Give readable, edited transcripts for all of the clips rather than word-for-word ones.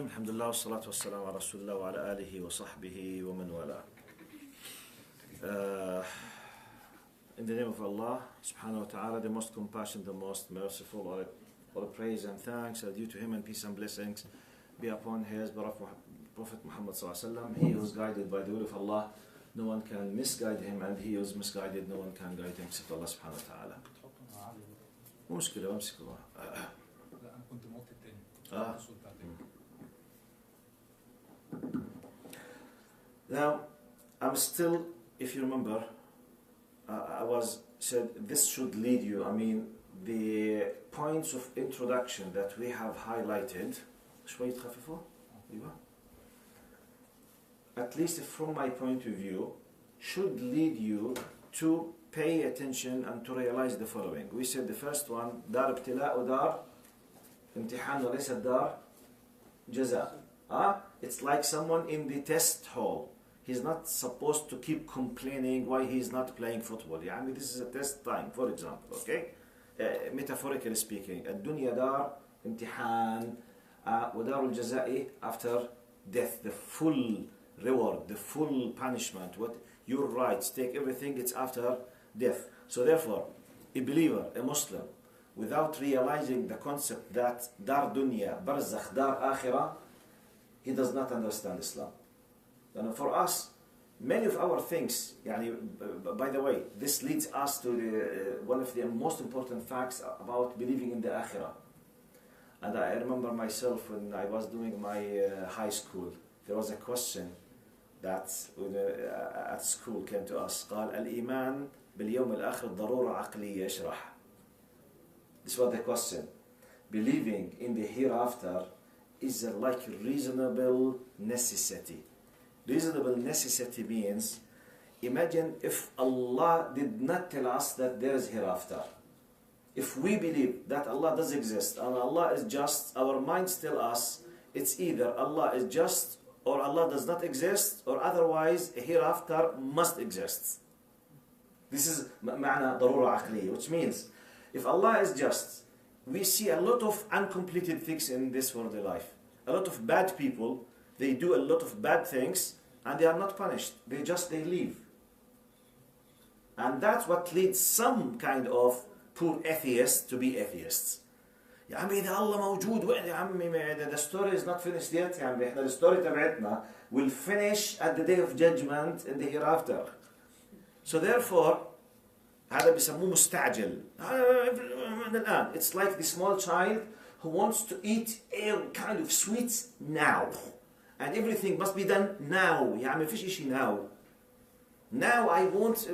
الحمد لله والصلاة والسلام على رسول الله وعلى آله وصحبه ومن والاه. In the name of Allah subhanahu wa ta'ala, the most compassionate, the most merciful, all the praise and thanks are due to him, and peace and blessings be upon his Prophet Muhammad sallallahu alaihi wasallam. He was guided by the will of Allah, no one can misguide him, and he was misguided, no one can guide him except Allah subhanahu wa ta'ala. مو مشكلة امسكوا. لا انا كنت موطي التاني. Now, I'm still, if you remember, I was said this should lead you. I mean, the points of introduction that we have highlighted. شوي تخففوا؟ أيوة. At least from my point of view, should lead you to pay attention and to realize the following. We said the first one, دار ابتلاء ودار امتحان وليس دار جزاء. It's like someone in the test hall. He's not supposed to keep complaining why he's not playing football. I mean, this is a test time, for example, okay? Metaphorically speaking, الدنيا دار امتحان ودار الجزاء after death, the full reward, the full punishment, what your rights, take everything, it's after death. So therefore, a believer, a Muslim, without realizing the concept that dar dunya, barzakh, dar akhirah, he does not understand Islam. And for us, many of our things, by the way, this leads us to one of the most important facts about believing in the akhirah. And I remember myself when I was doing my high school, there was a question that at school came to us. قال الإيمان باليوم الآخر ضرورة عقلية اشرح. This was the question. Believing in the hereafter is like a reasonable necessity. Reasonable necessity means, imagine if Allah did not tell us that there is hereafter. If we believe that Allah does exist and Allah is just, our minds tell us it's either Allah is just or Allah does not exist, or otherwise a hereafter must exist. This is معنى ضرورة عقلية, which means if Allah is just, we see a lot of uncompleted things in this worldly life. A lot of bad people, they do a lot of bad things and they are not punished. They leave. And that's what leads some kind of poor atheists to be atheists. يا عمي إذا الله موجود وين يا عمي, the story is not finished yet يا عمي, إحنا الستوري تبعتنا will finish at the day of judgment in the hereafter. So therefore هذا بيسموه مستعجل. الآن it's like the small child who wants to eat a kind of sweets now, and everything must be done now. يا عمي فيش إشي now. Now I want,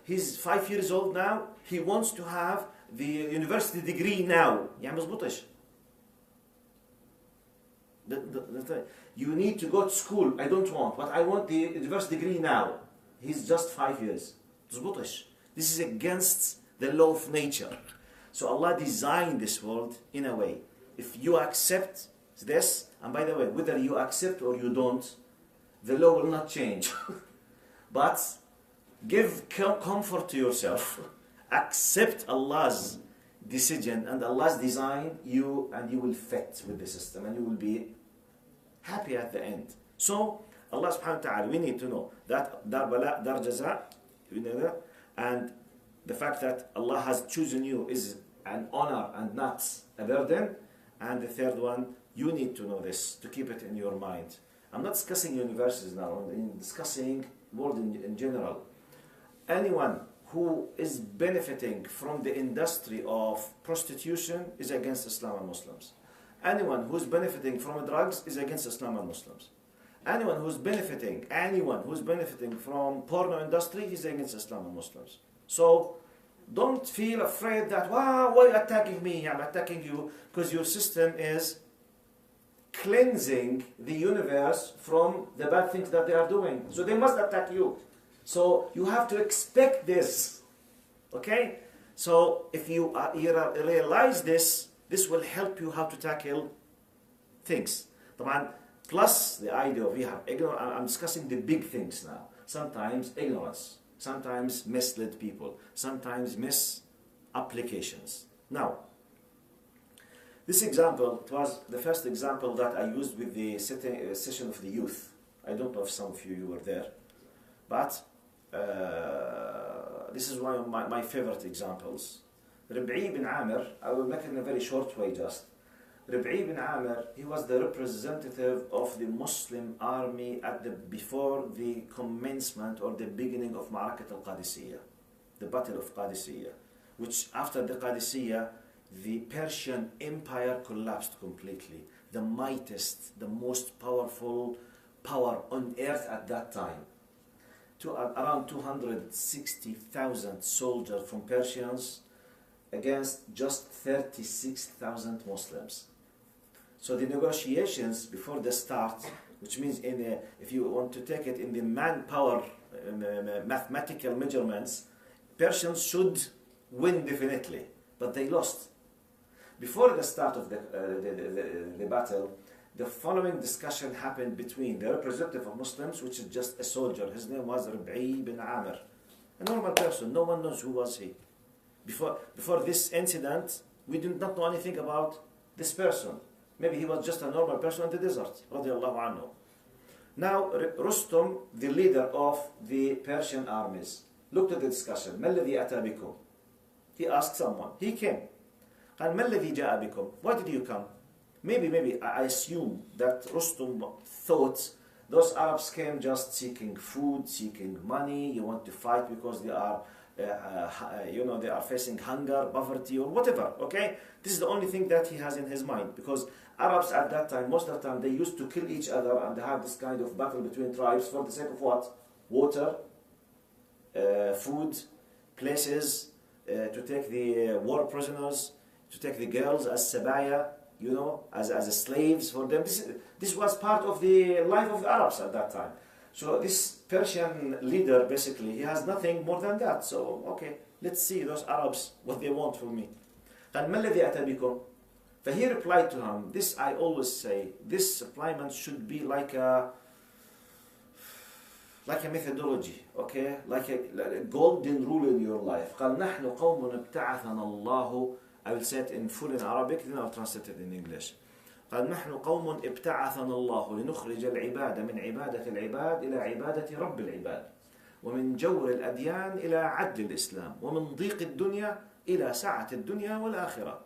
he's 5 years old now, he wants to have the university degree now. يعني مزبوطش. You need to go to school. I don't want, but I want the university degree now. He's just 5 years. مزبوطش. This is against the law of nature. So Allah designed this world in a way. If you accept this, and by the way, whether you accept or you don't, the law will not change. But give comfort to yourself. Accept Allah's decision and Allah's design, you will fit with the system and you will be happy at the end. So Allah subhanahu wa ta'ala, we need to know that dar bala, dar jaza, and the fact that Allah has chosen you is an honor and not a burden. And the third one, you need to know this, to keep it in your mind. I'm not discussing universities now, I'm discussing world in general. Anyone who is benefiting from the industry of prostitution is against Islam and Muslims. Anyone who's benefiting from drugs is against Islam and Muslims. Anyone who's benefiting from porno industry is against Islam and Muslims. So don't feel afraid that, wow, why are you attacking me? I'm attacking you because your system is cleansing the universe from the bad things that they are doing. So they must attack you. So you have to expect this. Okay? So if you realize this, this will help you how to tackle things. Plus the idea of I'm discussing the big things now. Sometimes ignorance, sometimes misled people, sometimes misapplications. Now, This example, it was the first example that I used with the session of the youth. I don't know if some of you were there, but this is one of my favorite examples. Rib'i bin Amir, I will make it in a very short way just. Rib'i bin Amir, he was the representative of the Muslim army before the commencement or the beginning of Ma'arakat al-Qadisiyah, the Battle of Qadisiyah, which after the Qadisiyah, the Persian Empire collapsed completely. The mightiest, the most powerful power on earth at that time. Around 260,000 soldiers from Persians against just 36,000 Muslims. So the negotiations before the start, which means if you want to take it in the manpower mathematical measurements, Persians should win definitely, but they lost. Before the start of the battle, the following discussion happened between the representative of Muslims, which is just a soldier. His name was Rib'i bin Amir, a normal person. No one knows who was he. Before this incident, we did not know anything about this person. Maybe he was just a normal person in the desert. Radiallahu anhu. Now, Rustum, the leader of the Persian armies, looked at the discussion. ما الذي أتى بكم? He asked someone. He came. قال ما الذي جاء بكم? Why did you come? Maybe I assume that Rustum thought those Arabs came just seeking food, seeking money. You want to fight because they are, they are facing hunger, poverty, or whatever. Okay, this is the only thing that he has in his mind, because Arabs at that time, most of the time, they used to kill each other and have this kind of battle between tribes for the sake of what? Water, food, places, to take the war prisoners, to take the girls as sabaya, as slaves for them. This was part of the life of the Arabs at that time. So this Persian leader, basically, he has nothing more than that. So, okay, let's see those Arabs, what they want from me. قال ما الذي أتى بكم? So he replied to him, this I always say, this replyment should be like a methodology, okay? Like a golden rule in your life. قال نحن قوم ابتعثنا الله. I will say it in full in Arabic, then I'll translate it in English. قال نحن قوم ابتعثنا الله لنخرج العباد من عبادة العباد إلى عبادة رب العباد ومن جور الأديان إلى عدل الإسلام ومن ضيق الدنيا إلى سعة الدنيا والآخرة.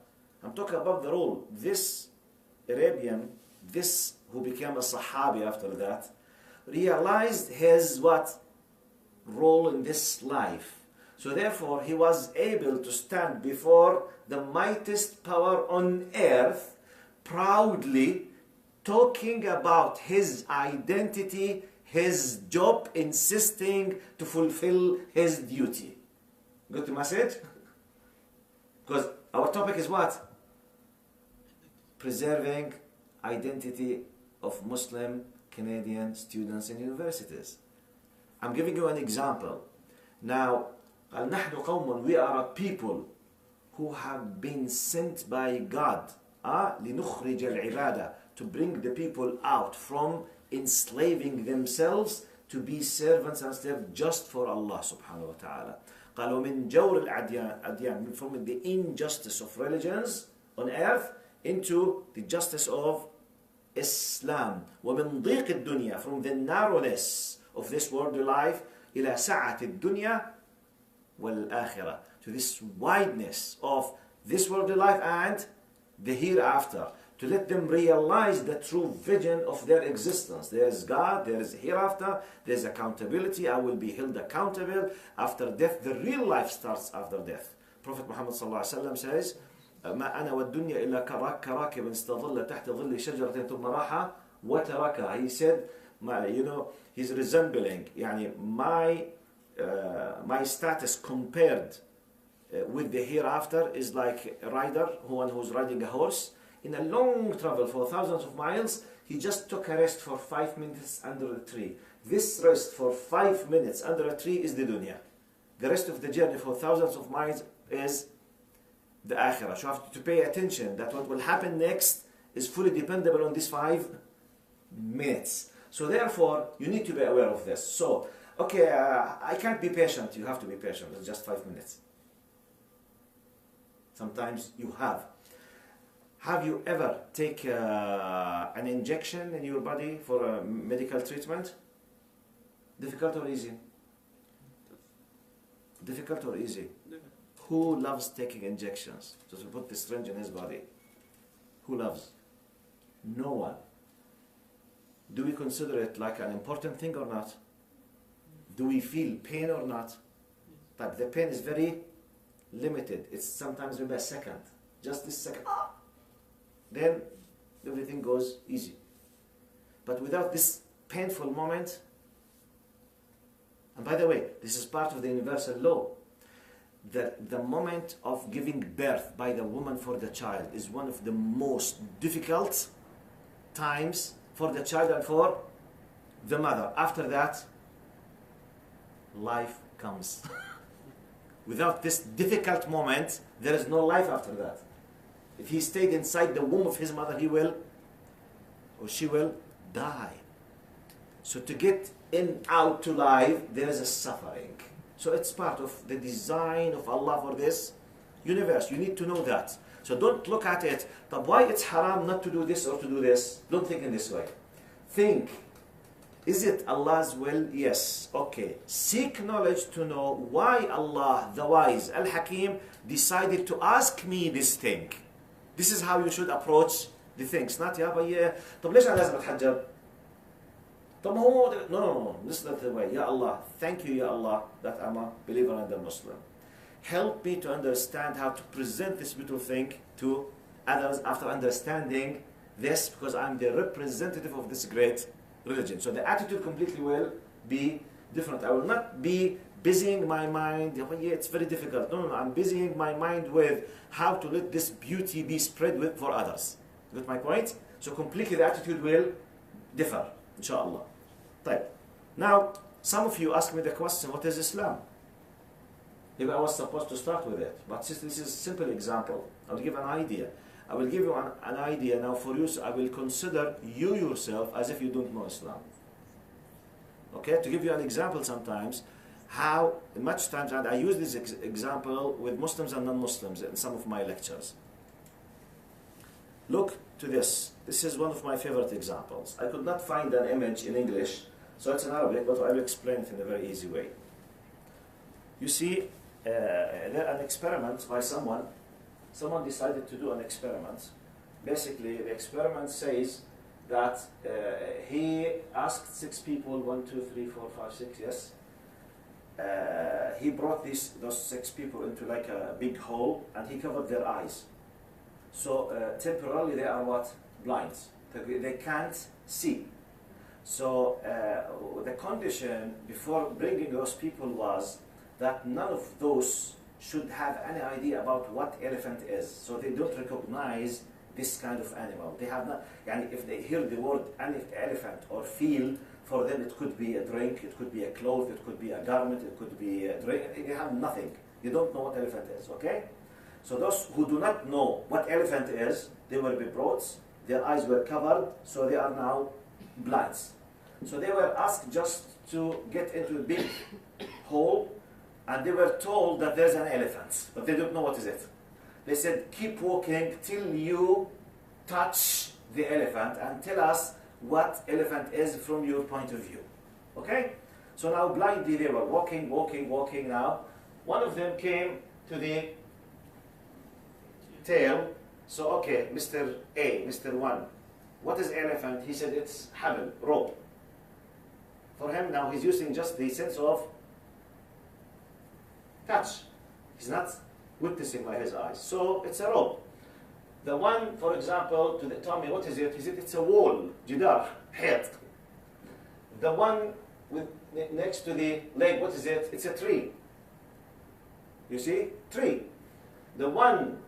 I'm talking about the role. This Arabian, this who became a Sahabi after that, realized his role in this life. So therefore he was able to stand before the mightiest power on earth, proudly talking about his identity, his job, insisting to fulfill his duty. Got the message? Because our topic is what? Preserving identity of Muslim Canadian students in universities. I'm giving you an example. Now, نحن قوم, we are a people who have been sent by God لنخرج العبادة, to bring the people out from enslaving themselves to be servants and slaves just for Allah subhanahu wa ta'ala. قال ومن جور الأديان, from the injustice of religions on earth into the justice of Islam. ومن ضيق الدنيا, from the narrowness of this worldly life إلى سعة الدنيا والآخرة, to this wideness of this worldly life and the hereafter, to let them realize the true vision of their existence. There is God, there is hereafter, there is accountability. I will be held accountable after death. The real life starts after death. Prophet Muhammad ﷺ says, ما أنا والدنيا إلا كراكب استظل تحت ظل شجرة ثم راح وتركها. He said, he's resembling my status compared with the hereafter is like a rider, one who's riding a horse in a long travel for thousands of miles. He just took a rest for 5 minutes under a tree. This rest for 5 minutes under a tree is the dunya. The rest of the journey for thousands of miles is the akhirah. So you have to pay attention that what will happen next is fully dependable on these 5 minutes. So therefore, you need to be aware of this. So, okay, I can't be patient. You have to be patient. It's just 5 minutes. Sometimes you have. Have you ever taken an injection in your body for a medical treatment? Difficult or easy? Difficult or easy? Who loves taking injections? Just to put the syringe in his body. Who loves? No one. Do we consider it like an important thing or not? Do we feel pain or not? But the pain is very limited. It's sometimes maybe a second. Just this second. Then everything goes easy. But without this painful moment, and by the way, this is part of the universal law, that the moment of giving birth by the woman for the child is one of the most difficult times for the child and for the mother. After that, life comes. Without this difficult moment, there is no life after that. If he stayed inside the womb of his mother, he will, or she will, die. So to get in, out to life, there is a suffering. So it's part of the design of Allah for this universe. You need to know that. So don't look at it, but why it's haram not to do this or to do this? Don't think in this way. Think, is it Allah's will? Yes. Okay. Seek knowledge to know why Allah, the wise, Al-Hakim, decided to ask me this thing. This is how you should approach the things. Not, يا بي طب ليش أنا لازم أتحجب؟ طب هو no, this is not the way. Ya Allah, thank you, Ya Allah, that I'm a believer and a Muslim. Help me to understand how to present this beautiful thing to others after understanding this, because I'm the representative of this great religion. So the attitude completely will be different. I will not be busying my mind. Yeah, it's very difficult. No, I'm busying my mind with how to let this beauty be spread for others. Got my point? So completely the attitude will differ, inshallah. Right. Now, some of you ask me the question, what is Islam? Maybe I was supposed to start with it, but since this is a simple example, I'll give an idea. I will give you an idea now for you, so I will consider you yourself as if you don't know Islam. Okay, to give you an example sometimes, how much times, and I use this example with Muslims and non-Muslims in some of my lectures. Look to this. This is one of my favorite examples. I could not find an image in English, so it's in Arabic, but I will explain it in a very easy way. You see, an experiment by someone. Someone decided to do an experiment. Basically, the experiment says that he asked 6 people, 1, 2, 3, 4, 5, 6, yes. He brought those 6 people into like a big hole, and he covered their eyes. So temporarily they are what? Blind. They can't see. So the condition before bringing those people was that none of those should have any idea about what elephant is. So they don't recognize this kind of animal. They have not, and if they hear the word elephant or feel, for them it could be a drink, it could be a cloth, it could be a garment, it could be a drink. They have nothing. They don't know what elephant is, okay? So those who do not know what elephant is, they will be brought, their eyes were covered, so they are now blind. So they were asked just to get into a big hole, and they were told that there's an elephant, but they don't know what is it. They said, keep walking till you touch the elephant and tell us what elephant is from your point of view. Okay? So now blindly they were walking now. One of them came to the tail. So okay, Mr. A, Mr. 1, what is elephant? He said it's habl, rope. For him now he's using just the sense of touch. He's not witnessing by his eyes. So it's a rope. The one, for example, told me, what is it? He said it's a wall, jidar, hayat. The one next to the leg, what is it? It's a tree. You see? Tree. The one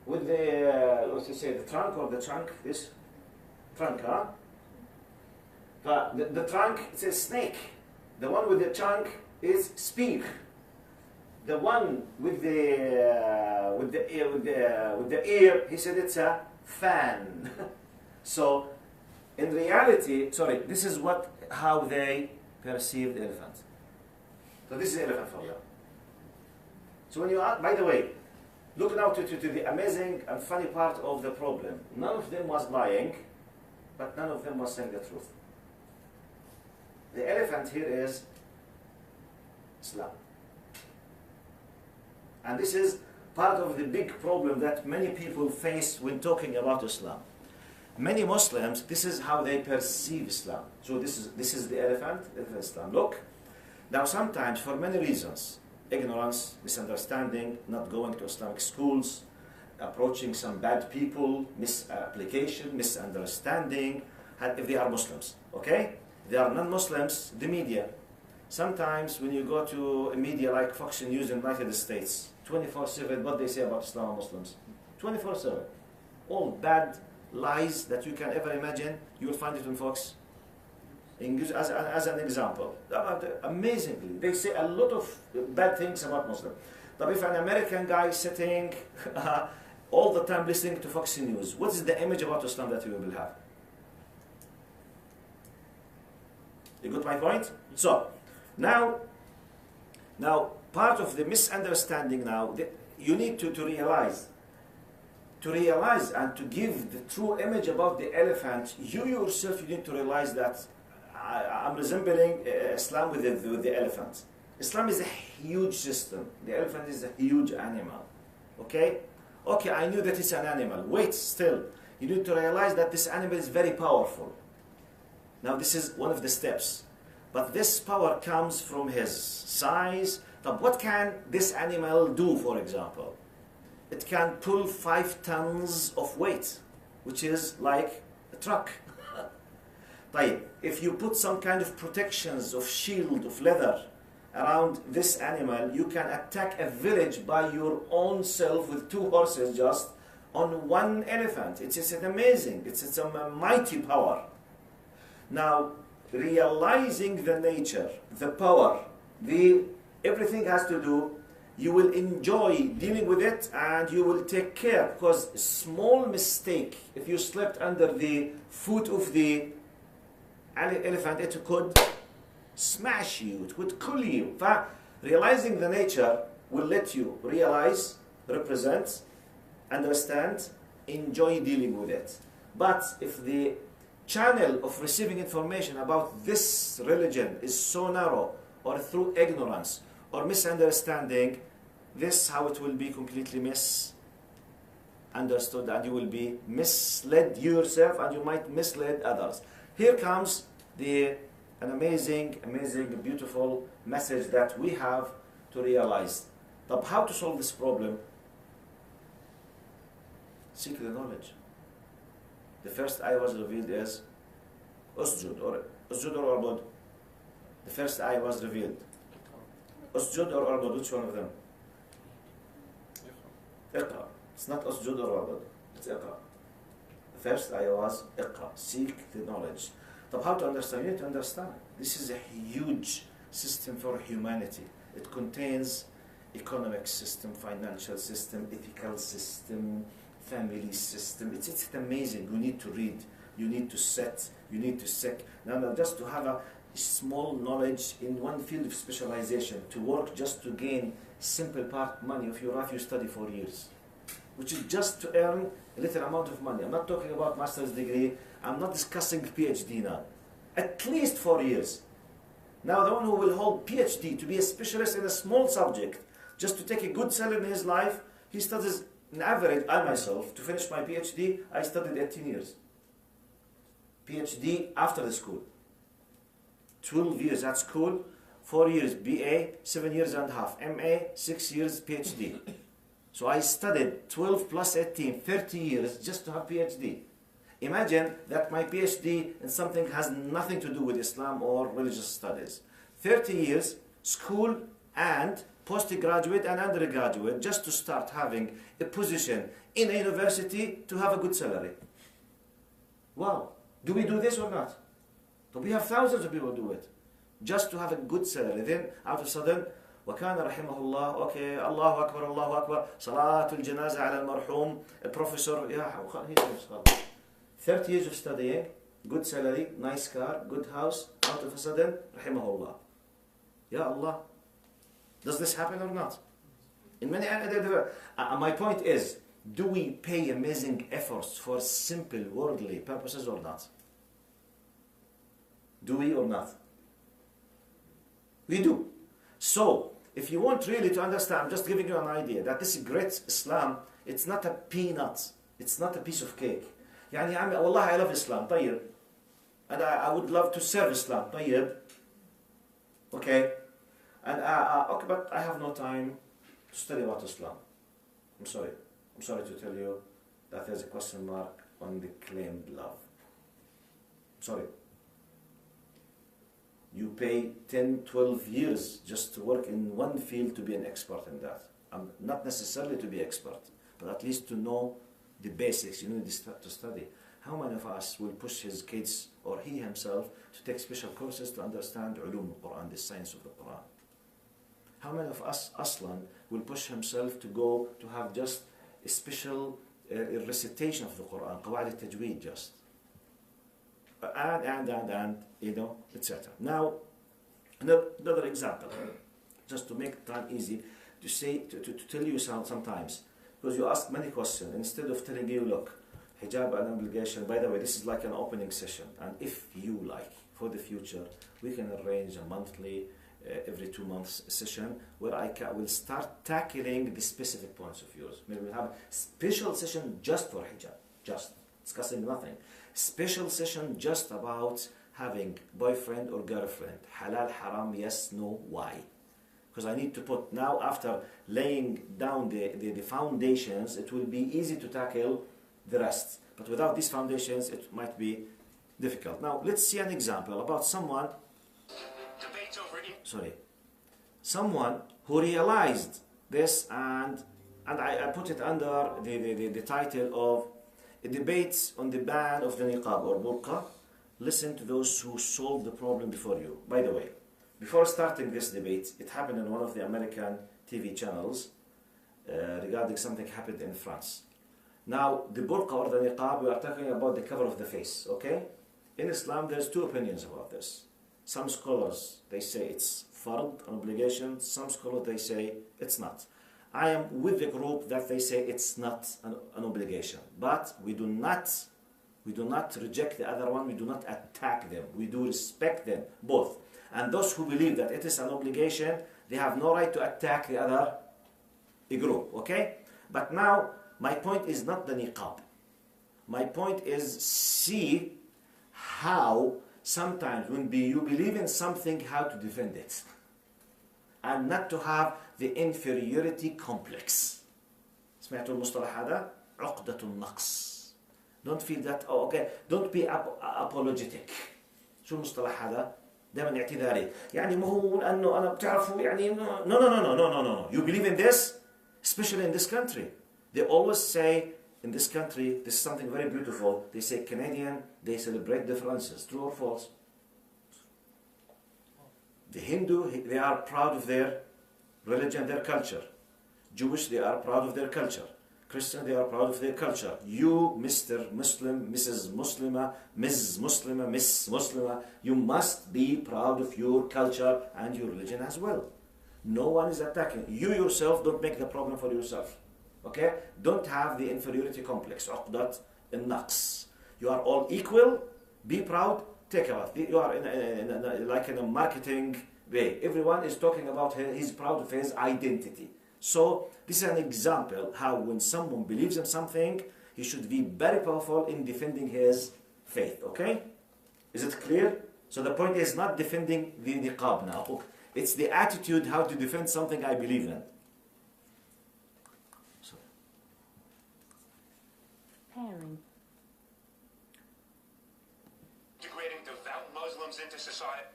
with the, what do you say, the trunk or the trunk, this trunk, huh? The trunk, it's a snake. The one with the trunk is spear. The one with the ear, he said it's a fan. So, in reality, sorry, this is how they perceived the elephant. So this is elephant for them. So when you ask, by the way, Look now to the amazing and funny part of the problem. None of them was lying, but none of them was saying the truth. The elephant here is Islam. And this is part of the big problem that many people face when talking about Islam. Many Muslims, this is how they perceive Islam. So this is the elephant, Islam. Look, now sometimes for many reasons, ignorance, misunderstanding, not going to Islamic schools, approaching some bad people, misapplication, misunderstanding, if they are Muslims, okay? If they are non-Muslims, the media. Sometimes when you go to a media like Fox News in the United States, 24/7, what they say about Islam and Muslims? 24/7. All bad lies that you can ever imagine, you will find it in Fox. As an example, amazingly, they say a lot of bad things about Muslims. But if an American guy sitting all the time listening to Fox News, what is the image about Islam that he will have? You got my point? So, now part of the misunderstanding now, you need to realize and to give the true image about the elephant, you yourself, you need to realize that I'm resembling Islam with the elephant. Islam is a huge system. The elephant is a huge animal. Okay? Okay, I knew that it's an animal. Wait, still. You need to realize that this animal is very powerful. Now this is one of the steps. But this power comes from his size. But what can this animal do, for example? It can pull 5 tons of weight, which is like a truck. If you put some kind of protections of shield of leather around this animal, you can attack a village by your own self with 2 horses just on one elephant. It's amazing. It's a mighty power. Now, realizing the nature, the power, everything has to do, you will enjoy dealing with it and you will take care, because a small mistake, if you slept under the foot of the elephant, it could smash you, it could kill you. Realizing the nature will let you realize, represent, understand, enjoy dealing with it. But if the channel of receiving information about this religion is so narrow, or through ignorance or misunderstanding, this how it will be completely misunderstood, and you will be misled yourself and you might mislead others. Here comes an amazing, beautiful message that we have to realize. But how to solve this problem? Seek the knowledge. The first ayah was revealed as Usjud or Arbud. The first ayah was revealed. Usjud or Arbud, which one of them? Iqra. It's not Usjud or Arbud, it's Iqra. The first ayah was Iqra, seek the knowledge. But how to understand? You need to understand. This is a huge system for humanity. It contains economic system, financial system, ethical system, family system. It's amazing. You need to read, you need to set, you need to seek. Now, just to have a small knowledge in one field of specialization, to work just to gain simple part money of your life, you study 4 years, which is just to earn a little amount of money. I'm not talking about master's degree. I'm not discussing PhD now. At least 4 years. Now the one who will hold PhD to be a specialist in a small subject, just to take a good salary in his life, he studies an average. I myself, to finish my PhD, I studied 18 years. PhD after the school. 12 years at school, 4 years BA, 7 years and a half. MA, 6 years PhD. So I studied 12 plus 18, 30 years just to have PhD. Imagine that my PhD in something has nothing to do with Islam or religious studies. 30 years, school and postgraduate and undergraduate, just to start having a position in a university to have a good salary. Wow. Do we do this or not? But we have thousands of people do it, just to have a good salary. Then, out of a sudden, وَكَانَ رَحِمَهُ اللَّهُ, okay, Allahu Akbar, Allahu Akbar, Salatul Janaza ala al-marhum, a professor, 30 years of studying, good salary, nice car, good house, out of a sudden, Rahimahullah. Ya Allah. Does this happen or not? In many, my point is, do we pay amazing efforts for simple worldly purposes or not? Do we or not? We do. So, if you want really to understand, I'm just giving you an idea that this great Islam, it's not a peanut, it's not a piece of cake. يعني يا عمي والله I love Islam, طيب. And I would love to serve Islam, طيب. Okay. And okay, but I have no time to study about Islam. I'm sorry to tell you that there's a question mark on the claimed love. Sorry. You pay 10, 12 years just to work in one field to be an expert in that. Not necessarily to be expert, but at least to know the basics. You need to study. How many of us will push his kids or he himself to take special courses to understand ulum al-Quran, the science of the Quran? How many of us aslan will push himself to go to have just a special recitation of the Quran, qawaid al-tajweed just? And you know, etc. Now, another example, just to make time easy, to say, to tell you sometimes, because you ask many questions, instead of telling you, look, hijab and obligation, by the way, this is like an opening session, and if you like, for the future, we can arrange a monthly, every 2 months session, where I will start tackling the specific points of yours. Maybe we'll have a special session just for hijab, just discussing nothing. Special session just about having boyfriend or girlfriend. Halal, haram, yes, no, why? Because I need to put, now after laying down the foundations, it will be easy to tackle the rest. But without these foundations, it might be difficult. Now, let's see an example about someone, someone who realized this, and I put it under the title of debates on the ban of the niqab or burqa. Listen to those who solved the problem before you. By the way, before starting this debate, it happened in one of the American TV channels regarding something happened in France. Now, the burqa or the niqab, we are talking about the cover of the face, okay? In Islam, there's two opinions about this. Some scholars, they say it's fard, an obligation. Some scholars, they say it's not. I am with the group that they say it's not an obligation. But we do not reject the other one. We do not attack them. We do respect them, both. And those who believe that it is an obligation, they have no right to attack the other group, okay? But now, my point is not the niqab. My point is see how sometimes when you believe in something, how to defend it. And not to have the inferiority complex. سمعتوا المصطلح هذا؟ عقدة النقص. Don't feel that, oh okay, don't be apologetic. شو المصطلح هذا؟ دائما اعتذاري. يعني ما هو لأنه أنا بتعرفوا يعني no. You believe in this? Especially in this country. They always say, in this country, this is something very beautiful. They say Canadian, they celebrate differences. True or false? The Hindu, they are proud of their religion, their culture. Jewish, they are proud of their culture. Christian, they are proud of their culture. You, Mr. Muslim, Mrs. Muslima, Ms. Muslima, Miss Muslima, you must be proud of your culture and your religion as well. No one is attacking. You yourself don't make the problem for yourself. Okay? Don't have the inferiority complex. عقدة النقص. You are all equal. Be proud. Take a bath. You are like in a marketing way. Everyone is talking about he's proud of his identity. So this is an example how when someone believes in something, he should be very powerful in defending his faith. Okay? Is it clear? So the point is not defending the niqab now. It's the attitude how to defend something I believe in. So. Pairing. Integrating devout Muslims into society.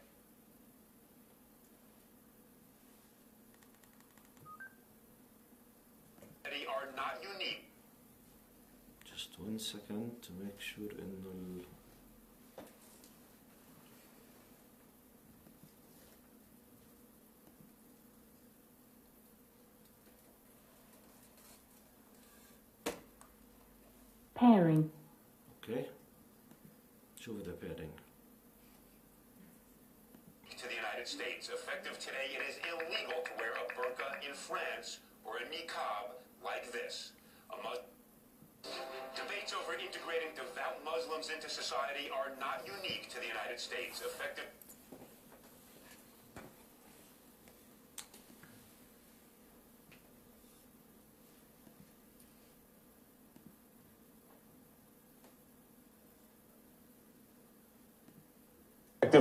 Are not unique. Just 1 second to make sure in Pairing. Okay. شوف the pairing. To the United States, effective today, it is illegal to wear a burqa in France or a niqab like this. Debates over integrating devout Muslims into society are not unique to the United States. Effective.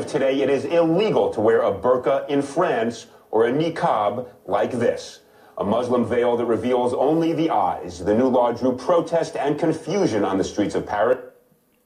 Today, it is illegal to wear a burqa in France or a niqab like this, a Muslim veil that reveals only the eyes. The new law drew protest and confusion on the streets of Paris.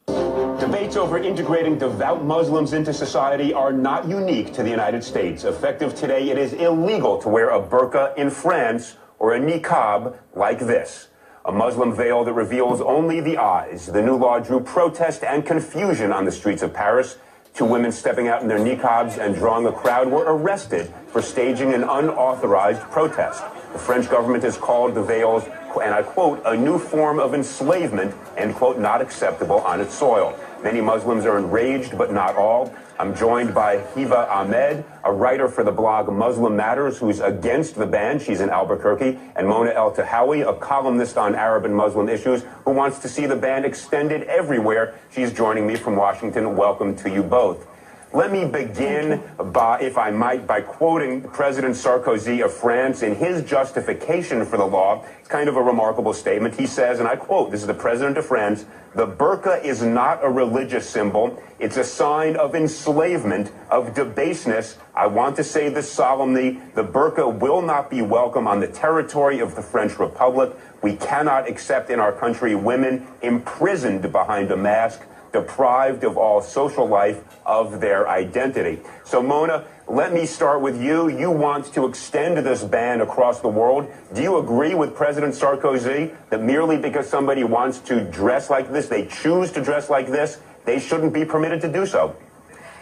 Debates over integrating devout Muslims into society are not unique to the United States. Effective today, it is illegal to wear a burqa in France or a niqab like this, a Muslim veil that reveals only the eyes. The new law drew protest and confusion on the streets of Paris. Two women stepping out in their niqabs and drawing a crowd were arrested for staging an unauthorized protest. The French government has called the veils, and I quote, a new form of enslavement, end quote, not acceptable on its soil. Many Muslims are enraged, but not all. I'm joined by Hiba Ahmed, a writer for the blog Muslim Matters, who's against the ban. She's in Albuquerque. And Mona El-Tahawi, a columnist on Arab and Muslim issues, who wants to see the ban extended everywhere. She's joining me from Washington. Welcome to you both. Let me begin, if I might, by quoting President Sarkozy of France in his justification for the law. It's kind of a remarkable statement. He says, and I quote, this is the President of France, "The burqa is not a religious symbol. It's a sign of enslavement, of debaseness. I want to say this solemnly. The burqa will not be welcome on the territory of the French Republic. We cannot accept in our country women imprisoned behind a mask, deprived of all social life, of their identity." So, Mona, let me start with you. You want to extend this ban across the world. Do you agree with President Sarkozy that merely because somebody wants to dress like this, they choose to dress like this, they shouldn't be permitted to do so?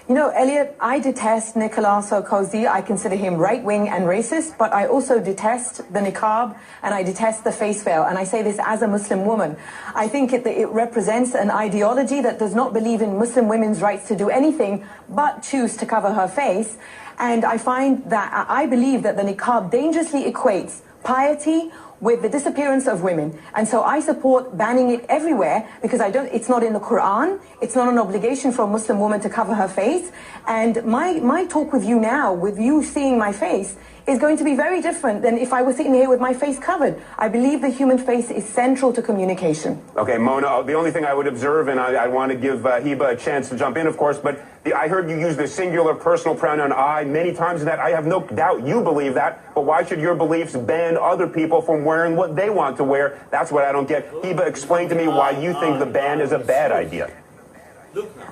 You know, Elliot, I detest Nicolas Sarkozy. I consider him right-wing and racist, but I also detest the niqab and I detest the face veil. And I say this as a Muslim woman. I think it represents an ideology that does not believe in Muslim women's rights to do anything but choose to cover her face. And I find that I believe that the niqab dangerously equates piety with the disappearance of women. And so I support banning it everywhere because it's not in the Quran. It's not an obligation for a Muslim woman to cover her face. And my talk with you now, with you seeing my face, is going to be very different than if I was sitting here with my face covered. I believe the human face is central to communication. Okay, Mona, the only thing I would observe, and I want to give Hiba a chance to jump in, of course, but I heard you use the singular personal pronoun I many times, that I have no doubt you believe that, but why should your beliefs ban other people from wearing what they want to wear? That's what I don't get. Hiba, explain to me why you think the ban is a bad idea.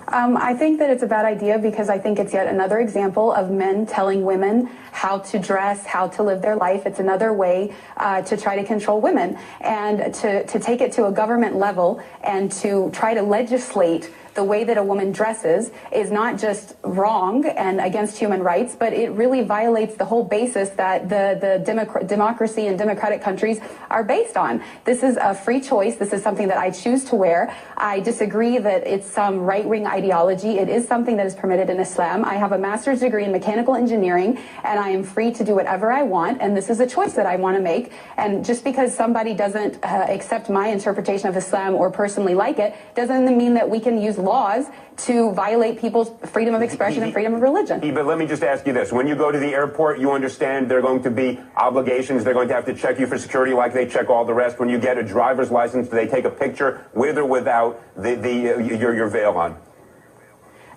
I think that it's a bad idea because I think it's yet another example of men telling women how to dress, how to live their life. It's another way to try to control women, and to take it to a government level and to try to legislate the way that a woman dresses is not just wrong and against human rights, but it really violates the whole basis that the democracy and democratic countries are based on. This is a free choice. This is something that I choose to wear. I disagree that it's some right-wing ideology. It is something that is permitted in Islam. I have a master's degree in mechanical engineering, and I am free to do whatever I want, and this is a choice that I want to make. And just because somebody doesn't accept my interpretation of Islam or personally like it, doesn't mean that we can use laws to violate people's freedom of expression and freedom of religion. But let me just ask you this. When you go to the airport, you understand there are going to be obligations. They're going to have to check you for security like they check all the rest. When you get a driver's license, do they take a picture with or without your veil on?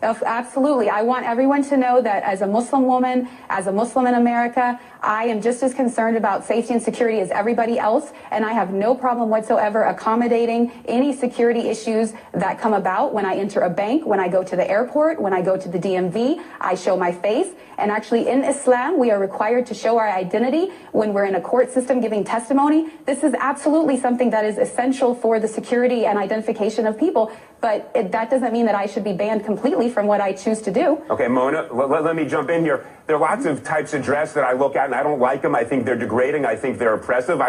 Absolutely. I want everyone to know that as a Muslim woman, as a Muslim in America, I am just as concerned about safety and security as everybody else, and I have no problem whatsoever accommodating any security issues that come about when I enter a bank, when I go to the airport, when I go to the DMV. I show my face, and actually in Islam, we are required to show our identity when we're in a court system giving testimony. This is absolutely something that is essential for the security and identification of people, but that doesn't mean that I should be banned completely from what I choose to do. Okay, Mona, let me jump in here. There are lots of types of dress that I look at and I don't like them. I think they're degrading. I think they're oppressive.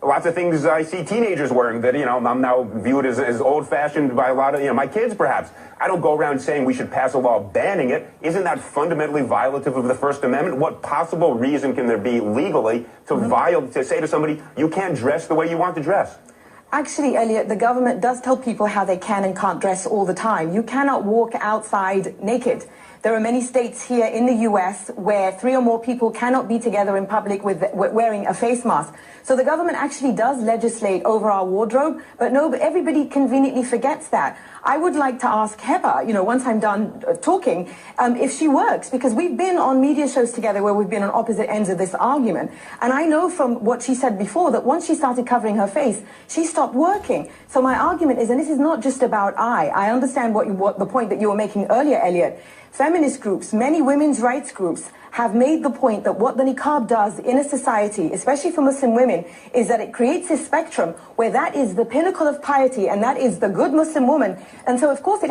Lots of things I see teenagers wearing that, I'm now viewed as old-fashioned by a lot of, my kids perhaps. I don't go around saying we should pass a law banning it. Isn't that fundamentally violative of the First Amendment? What possible reason can there be legally to say to somebody, you can't dress the way you want to dress? Actually, Elliot, the government does tell people how they can and can't dress all the time. You cannot walk outside naked. There are many states here in the US where 3 or more people cannot be together in public with wearing a face mask. So the government actually does legislate over our wardrobe, but everybody conveniently forgets that. I would like to ask Heba, once I'm done talking, if she works, because we've been on media shows together where we've been on opposite ends of this argument. And I know from what she said before that once she started covering her face, she stopped working. So my argument is, and this is not just about I understand what the point that you were making earlier, Elliot. Feminist groups, many women's rights groups have made the point that what the niqab does in a society, especially for Muslim women, is that it creates a spectrum where that is the pinnacle of piety and that is the good Muslim woman. And so, of course, it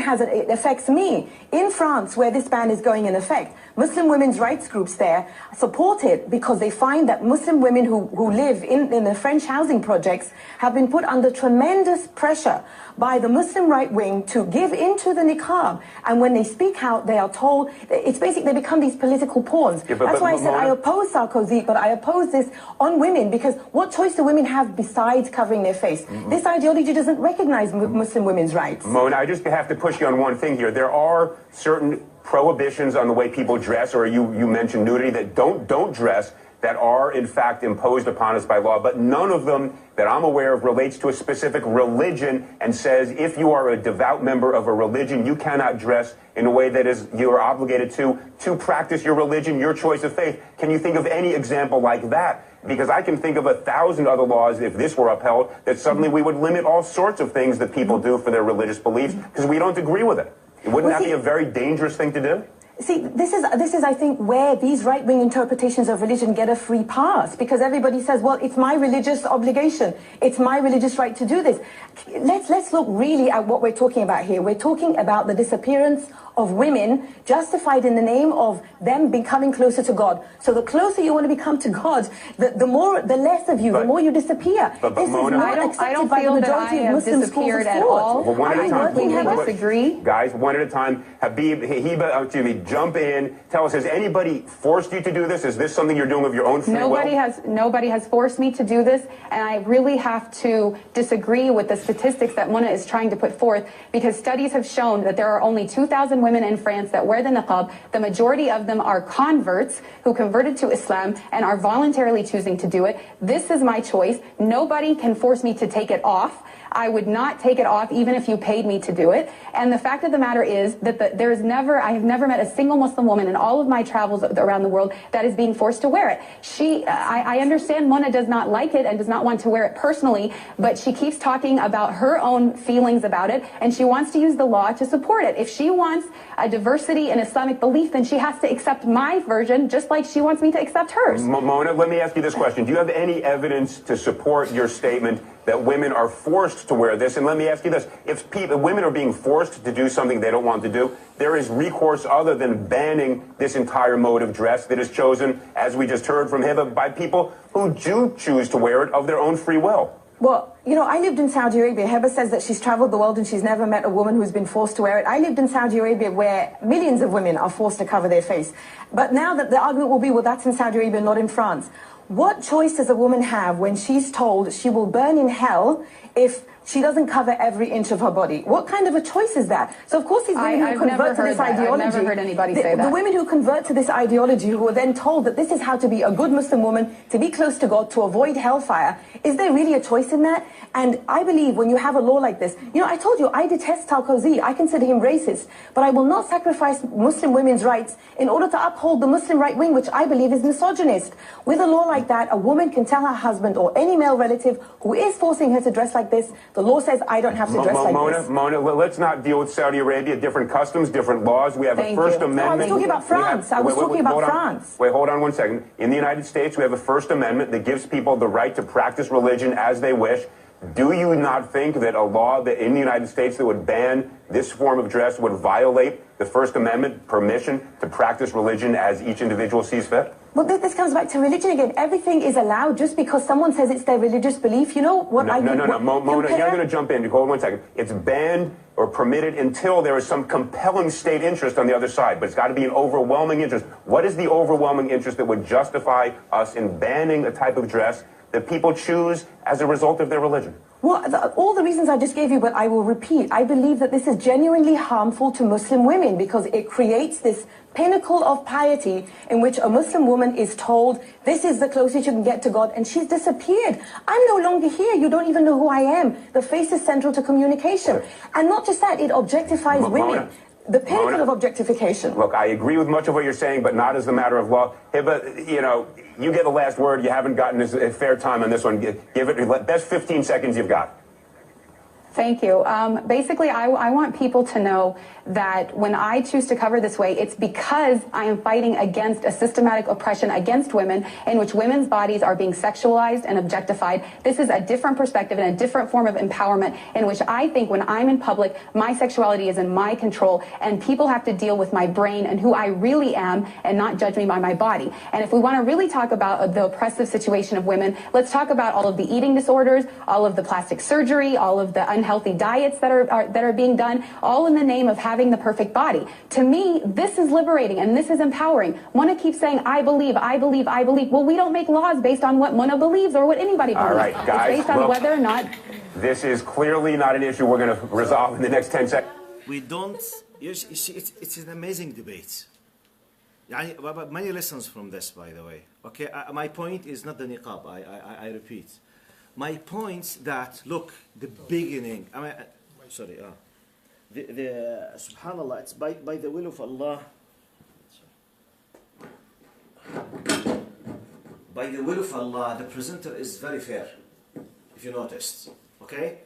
affects me. In France, where this ban is going in effect, Muslim women's rights groups there support it because they find that Muslim women who live in the French housing projects have been put under tremendous pressure by the Muslim right wing to give into the niqab. And when they speak out, they are told, it's basically, they become these political pawns. Yeah, that's why I said I oppose Sarkozy, but I oppose this on women, because what choice do women have besides covering their face? This ideology doesn't recognize Muslim women's rights. Mona, I just have to push you on one thing here. There are certain prohibitions on the way people dress, or you mentioned nudity, that don't dress, that are in fact imposed upon us by law, but none of them that I'm aware of relates to a specific religion and says if you are a devout member of a religion, you cannot dress in a way that you are obligated to practice your religion, your choice of faith. Can you think of any example like that? Because I can think of 1,000 other laws, if this were upheld, that suddenly we would limit all sorts of things that people do for their religious beliefs because we don't agree with it. Wouldn't that be a very dangerous thing to do? See, this is, I think, where these right-wing interpretations of religion get a free pass, because everybody says, well, it's my religious obligation. It's my religious right to do this. Let's look really at what we're talking about here. We're talking about the disappearance of women justified in the name of them becoming closer to God. So the closer you want to become to God, the less of you, the more you disappear. But this Mona, is not accepted by the majority of Muslim schools of thought. Well, one at a time. I disagree. Guys, one at a time. Heba, jump in. Tell us, has anybody forced you to do this? Is this something you're doing of your own free will? Nobody has forced me to do this, and I really have to disagree with the statistics that Mona is trying to put forth, because studies have shown that there are only 2,000 women in France that wear the niqab. The majority of them are converts who converted to Islam and are voluntarily choosing to do it. This is my choice. Nobody can force me to take it off. I would not take it off even if you paid me to do it. And the fact of the matter is that I have never met a single Muslim woman in all of my travels around the world that is being forced to wear it. I understand Mona does not like it and does not want to wear it personally, but she keeps talking about her own feelings about it, and she wants to use the law to support it. If she wants a diversity in Islamic belief, then she has to accept my version just like she wants me to accept hers. Mona, let me ask you this question. Do you have any evidence to support your statement that women are forced to wear this? And let me ask you this. If women are being forced to do something they don't want to do, there is recourse other than banning this entire mode of dress that is chosen, as we just heard from Hiba, by people who do choose to wear it of their own free will. Well, I lived in Saudi Arabia. Heba says that she's traveled the world and she's never met a woman who's been forced to wear it. I lived in Saudi Arabia where millions of women are forced to cover their face. But now that the argument will be, well, that's in Saudi Arabia, not in France. What choice does a woman have when she's told she will burn in hell if she doesn't cover every inch of her body? What kind of a choice is that? So, of course, these women who convert to this ideology... I've never heard anybody say that. The women who convert to this ideology, who are then told that this is how to be a good Muslim woman, to be close to God, to avoid hellfire, is there really a choice in that? And I believe when you have a law like this... I told you, I detest Sarkozy. I consider him racist. But I will not sacrifice Muslim women's rights in order to uphold the Muslim right wing, which I believe is misogynist. With a law like that, a woman can tell her husband or any male relative who is forcing her to dress like this, the law says I don't have to dress like this. Mona, let's not deal with Saudi Arabia. Different customs, different laws. We have a First Amendment. No, I was talking about France. I was talking about France. Wait, hold on one second. In the United States, we have a First Amendment that gives people the right to practice religion as they wish. Do you not think that a law that in the United States that would ban this form of dress would violate the First Amendment permission to practice religion as each individual sees fit? Well, this comes back to religion again. Everything is allowed just because someone says it's their religious belief. You know what I think? No. Mona, you're going to jump in. Hold 1 second. It's banned or permitted until there is some compelling state interest on the other side, but it's got to be an overwhelming interest. What is the overwhelming interest that would justify us in banning a type of dress that people choose as a result of their religion? Well, all the reasons I just gave you, but I will repeat. I believe that this is genuinely harmful to Muslim women because it creates this pinnacle of piety in which a Muslim woman is told, this is the closest you can get to God, and she's disappeared. I'm no longer here. You don't even know who I am. The face is central to communication. And not just that, it objectifies women. The pinnacle of objectification. Look, I agree with much of what you're saying, but not as a matter of law. Hiba, you know, you get the last word. You haven't gotten a fair time on this one. Give it best 15 seconds you've got. Thank you. Basically, I want people to know that when I choose to cover this way, it's because I am fighting against a systematic oppression against women in which women's bodies are being sexualized and objectified. This is a different perspective and a different form of empowerment in which I think when I'm in public, my sexuality is in my control and people have to deal with my brain and who I really am and not judge me by my body. And if we want to really talk about the oppressive situation of women, let's talk about all of the eating disorders, all of the plastic surgery, all of the unhealthy diets that are being done, all in the name of having the perfect body. To me, this is liberating and this is empowering. Mona keeps saying, I believe, I believe, I believe. Well, we don't make laws based on what Mona believes or what anybody believes. All right, guys. It's based on whether or not... This is clearly not an issue we're going to resolve in the next 10 seconds. We don't... You see, it's an amazing debate. Many lessons from this, by the way. Okay, my point is not the niqab, I repeat. My point that, look, the beginning, subhanallah, it's by the will of Allah. By the will of Allah, the presenter is very fair, if you noticed, okay?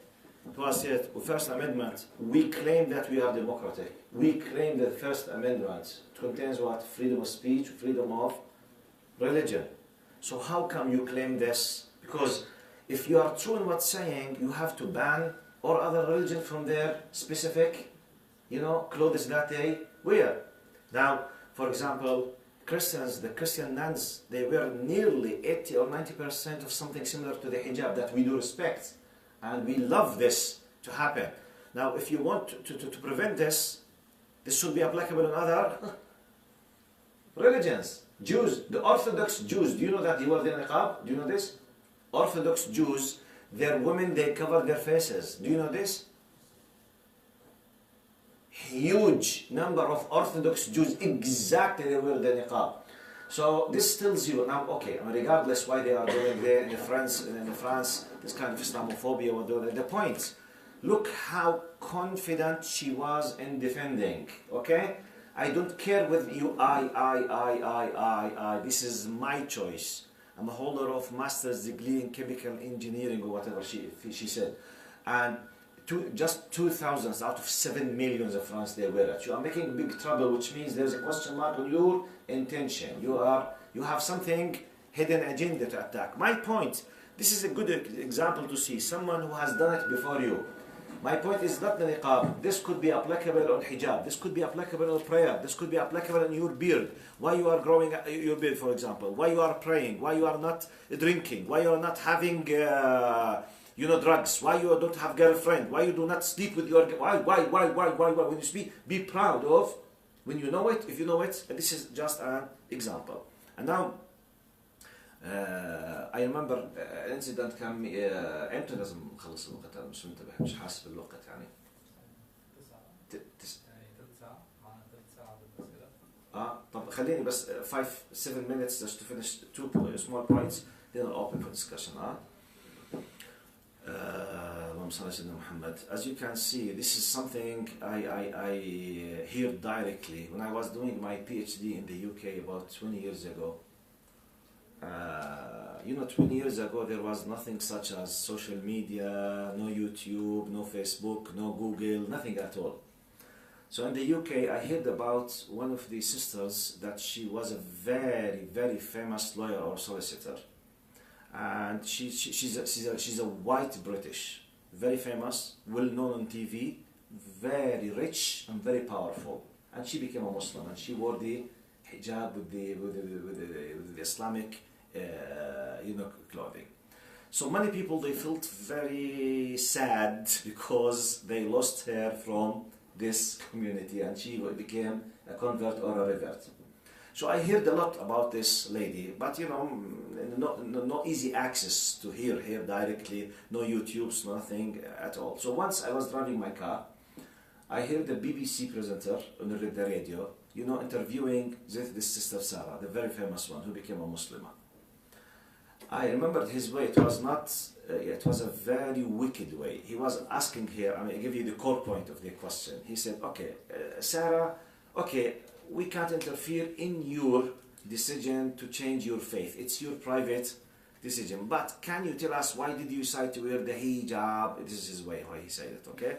It was said, First Amendment, we claim that we are democratic. We claim that the First Amendment contains what? Freedom of speech, freedom of religion. So how come you claim this? Because if you are true in what's saying, you have to ban all other religion from their specific, clothes that they wear. Now, for example, Christians, the Christian nuns, they wear nearly 80 or 90% of something similar to the hijab that we do respect. And we love this to happen. Now, if you want to prevent this, this should be applicable in other religions. Jews, the Orthodox Jews, do you know that they wear the niqab? Do you know this? Orthodox Jews, their women, they cover their faces. Do you know this? Huge number of Orthodox Jews, exactly they wear the niqab. So this tells you, now, okay, regardless why they are doing there in France, this kind of Islamophobia, or the point, look how confident she was in defending, okay? I don't care with you, I, this is my choice. I'm a holder of master's degree in chemical engineering or whatever she said. And just 2,000 out of 7 million of France they wear it. You are making big trouble, which means there's a question mark on your intention. You have something, hidden agenda to attack. My point, this is a good example to see someone who has done it before you. My point is not the niqab. This could be applicable on hijab. This could be applicable on prayer. This could be applicable on your beard. Why you are growing your beard, for example. Why you are praying. Why you are not drinking. Why you are not having, drugs. Why you don't have girlfriend. Why you do not sleep with your... Why? When you speak, be proud of. When you know it, if you know it. This is just an example. And now, I remember incident كان امتى لازم نخلص الوقت انا مش منتبه مش حاسس بالوقت يعني 9 طب خليني بس 5-7 minutes just to finish 2 small points then I'll open for discussion اللهم صل على سيدنا محمد. As you can see, this is something I hear directly when I was doing my PhD in the UK about 20 years ago. 20 years ago there was nothing such as social media, no YouTube, no Facebook, no Google, nothing at all. So in the UK I heard about one of the sisters that she was a very, very famous lawyer or solicitor. and she's a white British, very famous, well known on TV, very rich and very powerful. And she became a Muslim, and she wore the hijab with the Islamic, clothing. So many people, they felt very sad because they lost her from this community, and she became a convert or a revert. So I heard a lot about this lady, but no easy access to hear her directly, no YouTubes, nothing at all. So once I was driving my car, I heard the BBC presenter on the radio, interviewing this sister Sarah, the very famous one who became a Muslim. I remembered his way. It was not, it was a very wicked way. He was asking her, I give you the core point of the question. He said, okay, Sarah, okay, we can't interfere in your decision to change your faith. It's your private decision. But can you tell us why did you decide to wear the hijab? This is his way, how he said it, okay?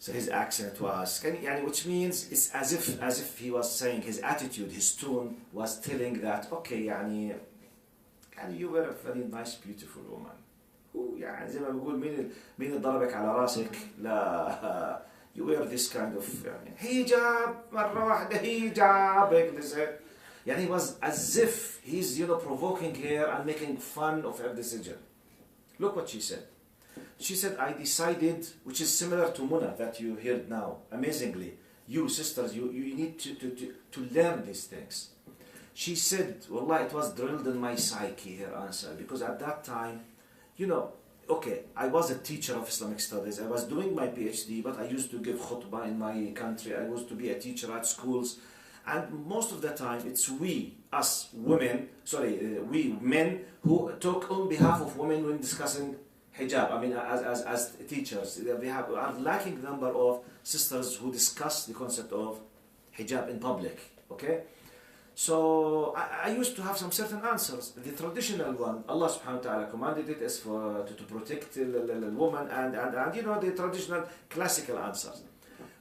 So his accent was, which means it's as if he was saying, his attitude, his tone was telling that, okay, you were a very nice, beautiful woman. Who, زي ما بقول مين ضربك على راسك؟ لا, you wear this kind of hijab, مرة واحدة hijab, like this. He was as if he's provoking her and making fun of her decision. Look what she said. She said, I decided, which is similar to Muna that you heard now, amazingly. You sisters, you need to learn these things. She said, Wallah, it was drilled in my psyche, her answer, because at that time, okay, I was a teacher of Islamic studies. I was doing my PhD, but I used to give khutbah in my country. I was to be a teacher at schools. And most of the time, it's we men, who talk on behalf of women when discussing hijab. As teachers, we have a lacking number of sisters who discuss the concept of hijab in public, okay? So I used to have some certain answers. The traditional one, Allah subhanahu wa ta'ala commanded it as to protect the woman and the traditional classical answers.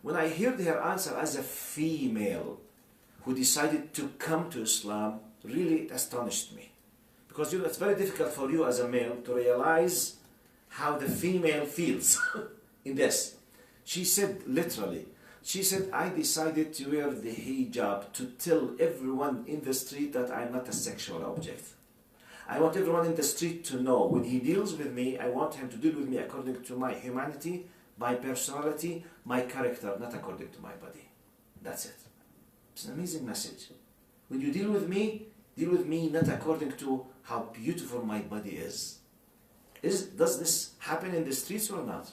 When I heard her answer as a female who decided to come to Islam, really it astonished me. Because it's very difficult for you as a male to realize how the female feels in this. She said literally, I decided to wear the hijab to tell everyone in the street that I'm not a sexual object. I want everyone in the street to know when he deals with me, I want him to deal with me according to my humanity, my personality, my character, not according to my body. That's it. It's an amazing message. When you deal with me not according to how beautiful my body is. Does this happen in the streets or not?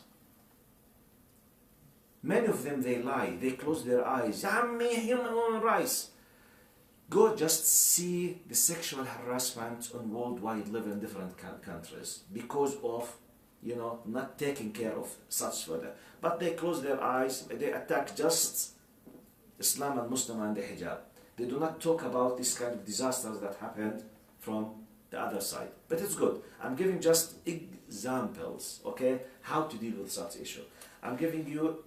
Many of them, they lie. They close their eyes. Human rights. Go just see the sexual harassment on worldwide level in different countries because of, not taking care of such further. But they close their eyes. They attack just Islam and Muslim and the hijab. They do not talk about this kind of disasters that happened from the other side. But it's good. I'm giving just examples, okay, how to deal with such issue. I'm giving you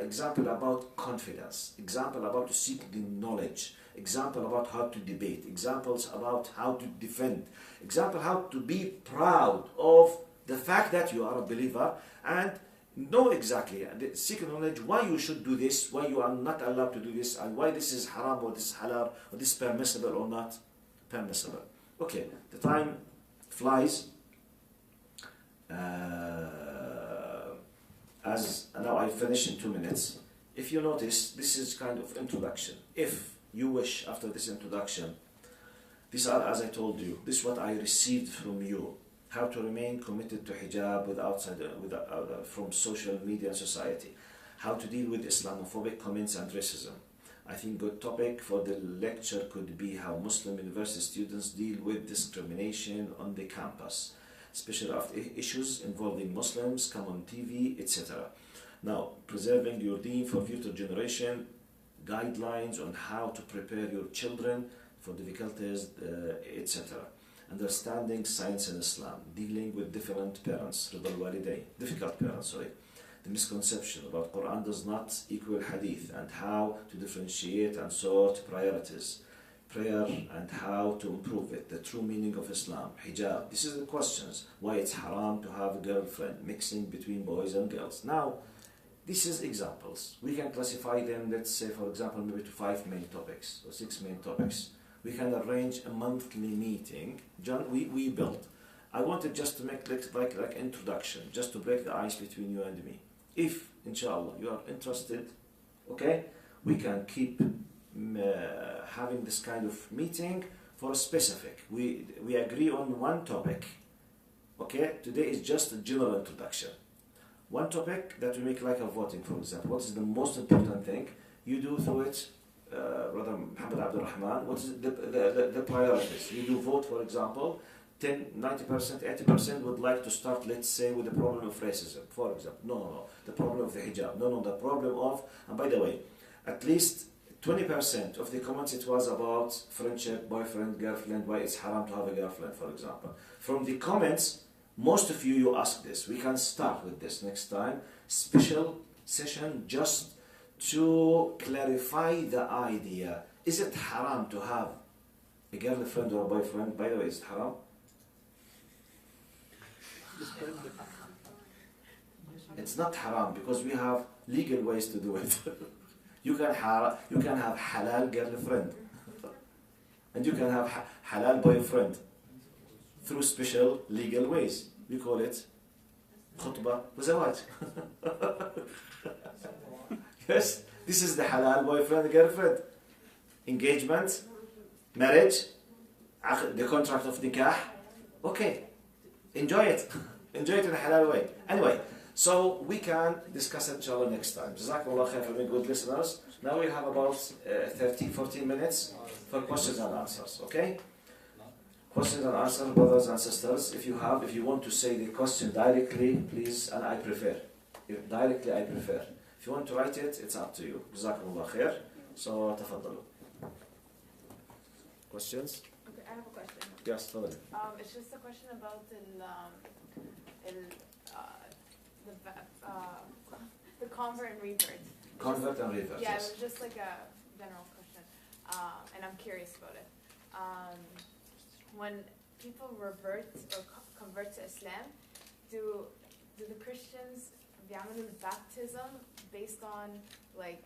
example about confidence, example about to seek the knowledge, example about how to debate, examples about how to defend, example how to be proud of the fact that you are a believer and know exactly, seek knowledge why you should do this, why you are not allowed to do this, and why this is haram or this is halal, or this is permissible or not permissible. Okay, the time flies. As now I finish in 2 minutes. If you notice, this is kind of introduction. If you wish, after this introduction, these are, as I told you, this is what I received from you. How to remain committed to hijab from social media and society. How to deal with Islamophobic comments and racism. I think good topic for the lecture could be how Muslim university students deal with discrimination on the campus, especially after issues involving Muslims come on TV, etc. Now, preserving your deen for future generation, guidelines on how to prepare your children for difficulties, etc. Understanding science in Islam, dealing with different parents, difficult parents, the misconception about Quran does not equal Hadith and how to differentiate and sort priorities. prayer and how to improve it, the true meaning of Islam, hijab. This is the questions. Why it's haram to have a girlfriend, mixing between boys and girls. Now, this is examples. We can classify them, let's say, for example, maybe to 5 main topics or 6 main topics. We can arrange a monthly meeting. John, we built. I wanted just to make like introduction, just to break the ice between you and me. If, inshallah, you are interested, okay, we can keep having this kind of meeting for a specific. We agree on one topic. Okay, today is just a general introduction. One topic that we make like a voting, for example. What is the most important thing? You do through it, Brother Muhammad Abdul Rahman. What is the priorities? You do vote, for example. 10, 90%, 80% would like to start, let's say, with the problem of racism, for example. No. The problem of the hijab. No, the problem of, and by the way, at least 20% of the comments, it was about friendship, boyfriend, girlfriend, why it's haram to have a girlfriend, for example. From the comments, most of you ask this. We can start with this next time. Special session just to clarify the idea. Is it haram to have a girlfriend or a boyfriend? By the way, is it haram? It's not haram because we have legal ways to do it. You can have halal girlfriend and you can have halal boyfriend through special legal ways. We call it khutbah wa zawaj. Yes, this is the halal boyfriend girlfriend. Engagement, marriage, the contract of nikah. Okay, enjoy it. Enjoy it in a halal way. Anyway, so we can discuss it inshallah next time. Jazakumullah khair for being good listeners. Now we have about 14 minutes for questions and answers. Okay? Questions and answers, brothers and sisters. If you want to say the question directly, please, and I prefer. Directly, I prefer. If you want to write it, it's up to you. Jazakumullah khair. So, tafaddalu. Questions? Okay, I have a question. Yes, tafaddalu. It's just a question about the convert and revert. Convert and revert. Yeah, Yes. it was just like a general question, and I'm curious about it. When people revert or convert to Islam, do the Christians بيعملوا baptism based on like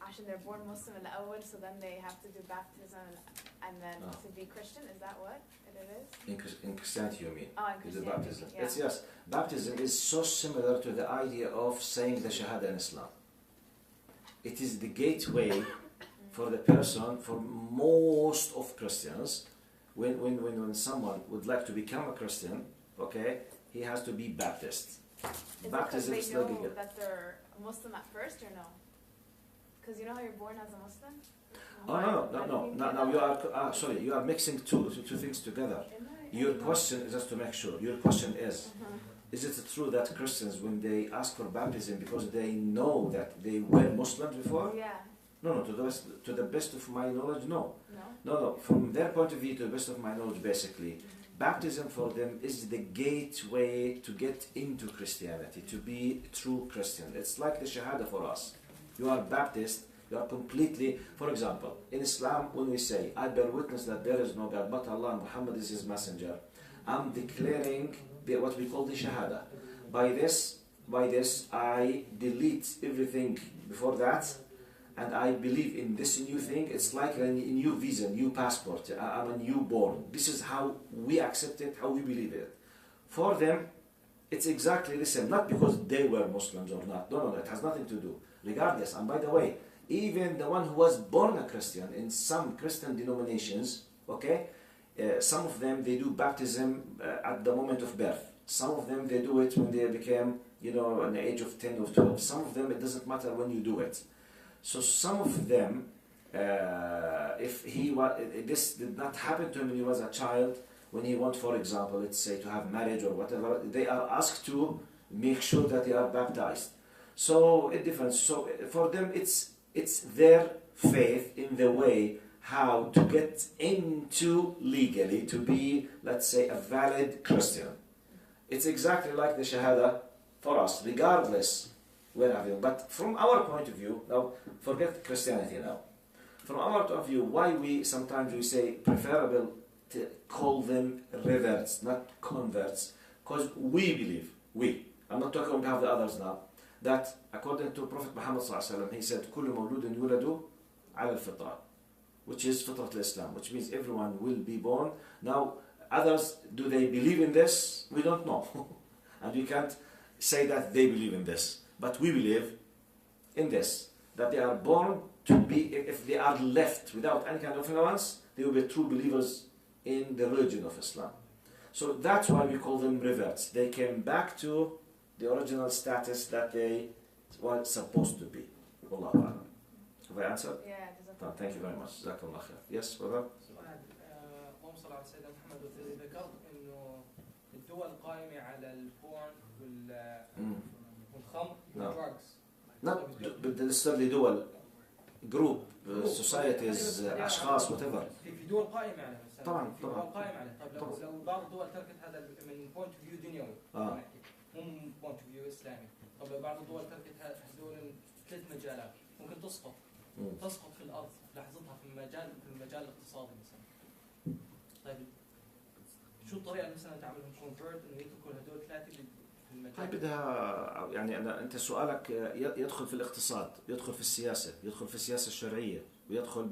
عشان they're born Muslim in the awal, so then they have to do baptism and then to be Christian? Is that what it is? In Christianity, you mean? Oh, in Is Christianity, it baptism? yeah. Yes. Baptism is so similar to the idea of saying the Shahada in Islam. It is the gateway for the person, for most of Christians. When someone would like to become a Christian, okay, he has to be baptized. Is Baptism it is because they like know that they're Muslim at first, or no? Because you know how you're born as a Muslim? No. You are sorry. You are mixing two things together. Your question is just to make sure. Your question is: Is it true that Christians, when they ask for baptism because they know that they were Muslims before? Yeah. No. To the best of my knowledge, no. No. From their point of view, to the best of my knowledge, basically, baptism for them is the gateway to get into Christianity, to be true Christian. It's like the Shahada for us. You are baptized, you are completely, for example, in Islam, when we say, I bear witness that there is no God but Allah, Muhammad is his messenger, I'm declaring what we call the Shahada. By this, I delete everything before that, and I believe in this new thing. It's like a new visa, new passport. I'm a newborn. This is how we accept it, how we believe it. For them, it's exactly the same. Not because they were Muslims or not. No, it has nothing to do. Regardless, and by the way, even the one who was born a Christian in some Christian denominations, okay, some of them, they do baptism at the moment of birth. Some of them, they do it when they became, an age of 10 or 12. Some of them, it doesn't matter when you do it. So some of them, if this did not happen to him when he was a child, when he wants, for example, let's say to have marriage or whatever, they are asked to make sure that they are baptized. So it differs. So for them, it's their faith in the way how to get into legally to be, let's say, a valid Christian. It's exactly like the Shahada for us, regardless where have you. But from our point of view, now forget Christianity now. from our point of view, why we sometimes we say preferable to call them reverts, not converts, because we believe, I'm not talking on behalf of the others now, that according to Prophet Muhammad sallallahu alaihi wasallam, he said, كل مولود يولد على الفطرة, which is فطرة الإسلام, which means everyone will be born. Now, others, do they believe in this? We don't know. And we can't say that they believe in this. But we believe in this, that they are born to be, if they are left without any kind of influence, they will be true believers in the religion of Islam. So that's why we call them reverts. They came back to the original status that they were supposed to be. Wallahu a'lam. Have I answered? Yeah, Thank you very much. Jazakallah khair. Yes, brother? اللهم صل على سيدنا محمد. ذكرت انه الدول قائمه على البورن والخمر والدراجز. بالنسبة لدول جروب societies أشخاص whatever. في دول قائمة على مثلا. طبعا. في دول قائمة على. طيب لو بعض الدول تركت هذا من بوينت اوف فيو دنيوي. مو من بوينت اوف فيو إسلامي. طب لو بعض الدول تركت هذول 3 مجالات ممكن تسقط. تسقط في الأرض لحظتها في المجال الاقتصادي مثلا. طيب شو الطريقة اللي مثلا تعملهم كونفرت إنه يتركوا هذول 3 في المجال؟ بدها يعني أنت سؤالك يدخل في الاقتصاد، يدخل في السياسة، يدخل في السياسة الشرعية، ويدخل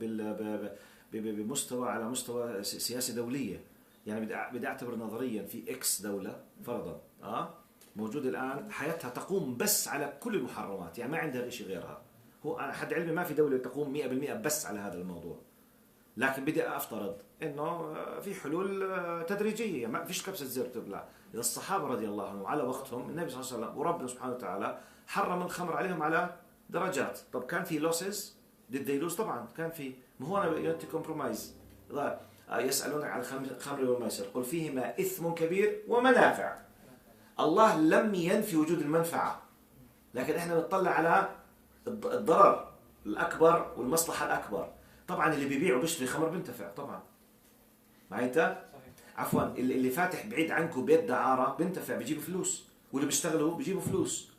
بمستوى على مستوى سياسة دولية. يعني بدي أعتبر نظريا في إكس دولة فرضا موجود الآن حياتها تقوم بس على كل المحرمات، يعني ما عندها شيء غيرها. هو أنا حد علمي ما في دولة تقوم 100% بس على هذا الموضوع. لكن بدي أفترض إنه في حلول تدريجية، ما فيش كبسة زر تبلع. إذا الصحابة رضي الله عنهم على وقتهم النبي صلى الله عليه وسلم وربنا سبحانه وتعالى حرم الخمر عليهم على درجات. طب كان في لوسز؟ did they lose؟ طبعا كان في. ما هو أنا ينتي كومبرومايز. يسألونك عن الخمر والميسر قل فيهما إثم كبير ومنافع. الله لم ينفي وجود المنفعة، لكن إحنا نطلع على الضرر الأكبر والمصلحة الأكبر. طبعا اللي بيبيع وبيشتري خمر بينتفع طبعا. معي أنت؟ عفوا اللي فاتح بعيد عنكم بيت دعارة بينتفع، بيجيب فلوس، واللي بيشتغلوا بيجيبوا فلوس.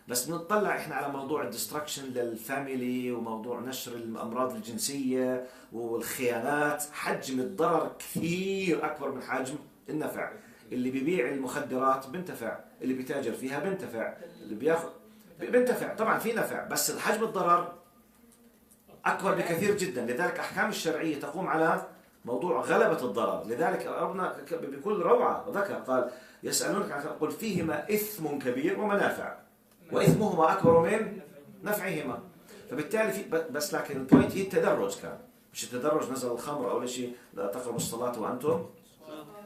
بس بنطلع احنا على موضوع الديستركشن للفاميلي وموضوع نشر الامراض الجنسيه والخيانات. حجم الضرر كثير اكبر من حجم النفع. اللي بيبيع المخدرات بينتفع، اللي بيتاجر فيها بينتفع، اللي بياخذ بينتفع. طبعا في نفع بس حجم الضرر اكبر بكثير جدا. لذلك الاحكام الشرعيه تقوم على موضوع غلبة الضرر. لذلك ربنا بكل روعة ذكر قال يسألونك عن قل فيهما إثم كبير ومنافع وإثمهما أكبر من نفعهما. فبالتالي في بس لكن البوينت هي التدرج. كان مش التدرج نزل الخمر أول شيء لا تقربوا الصلاة وأنتم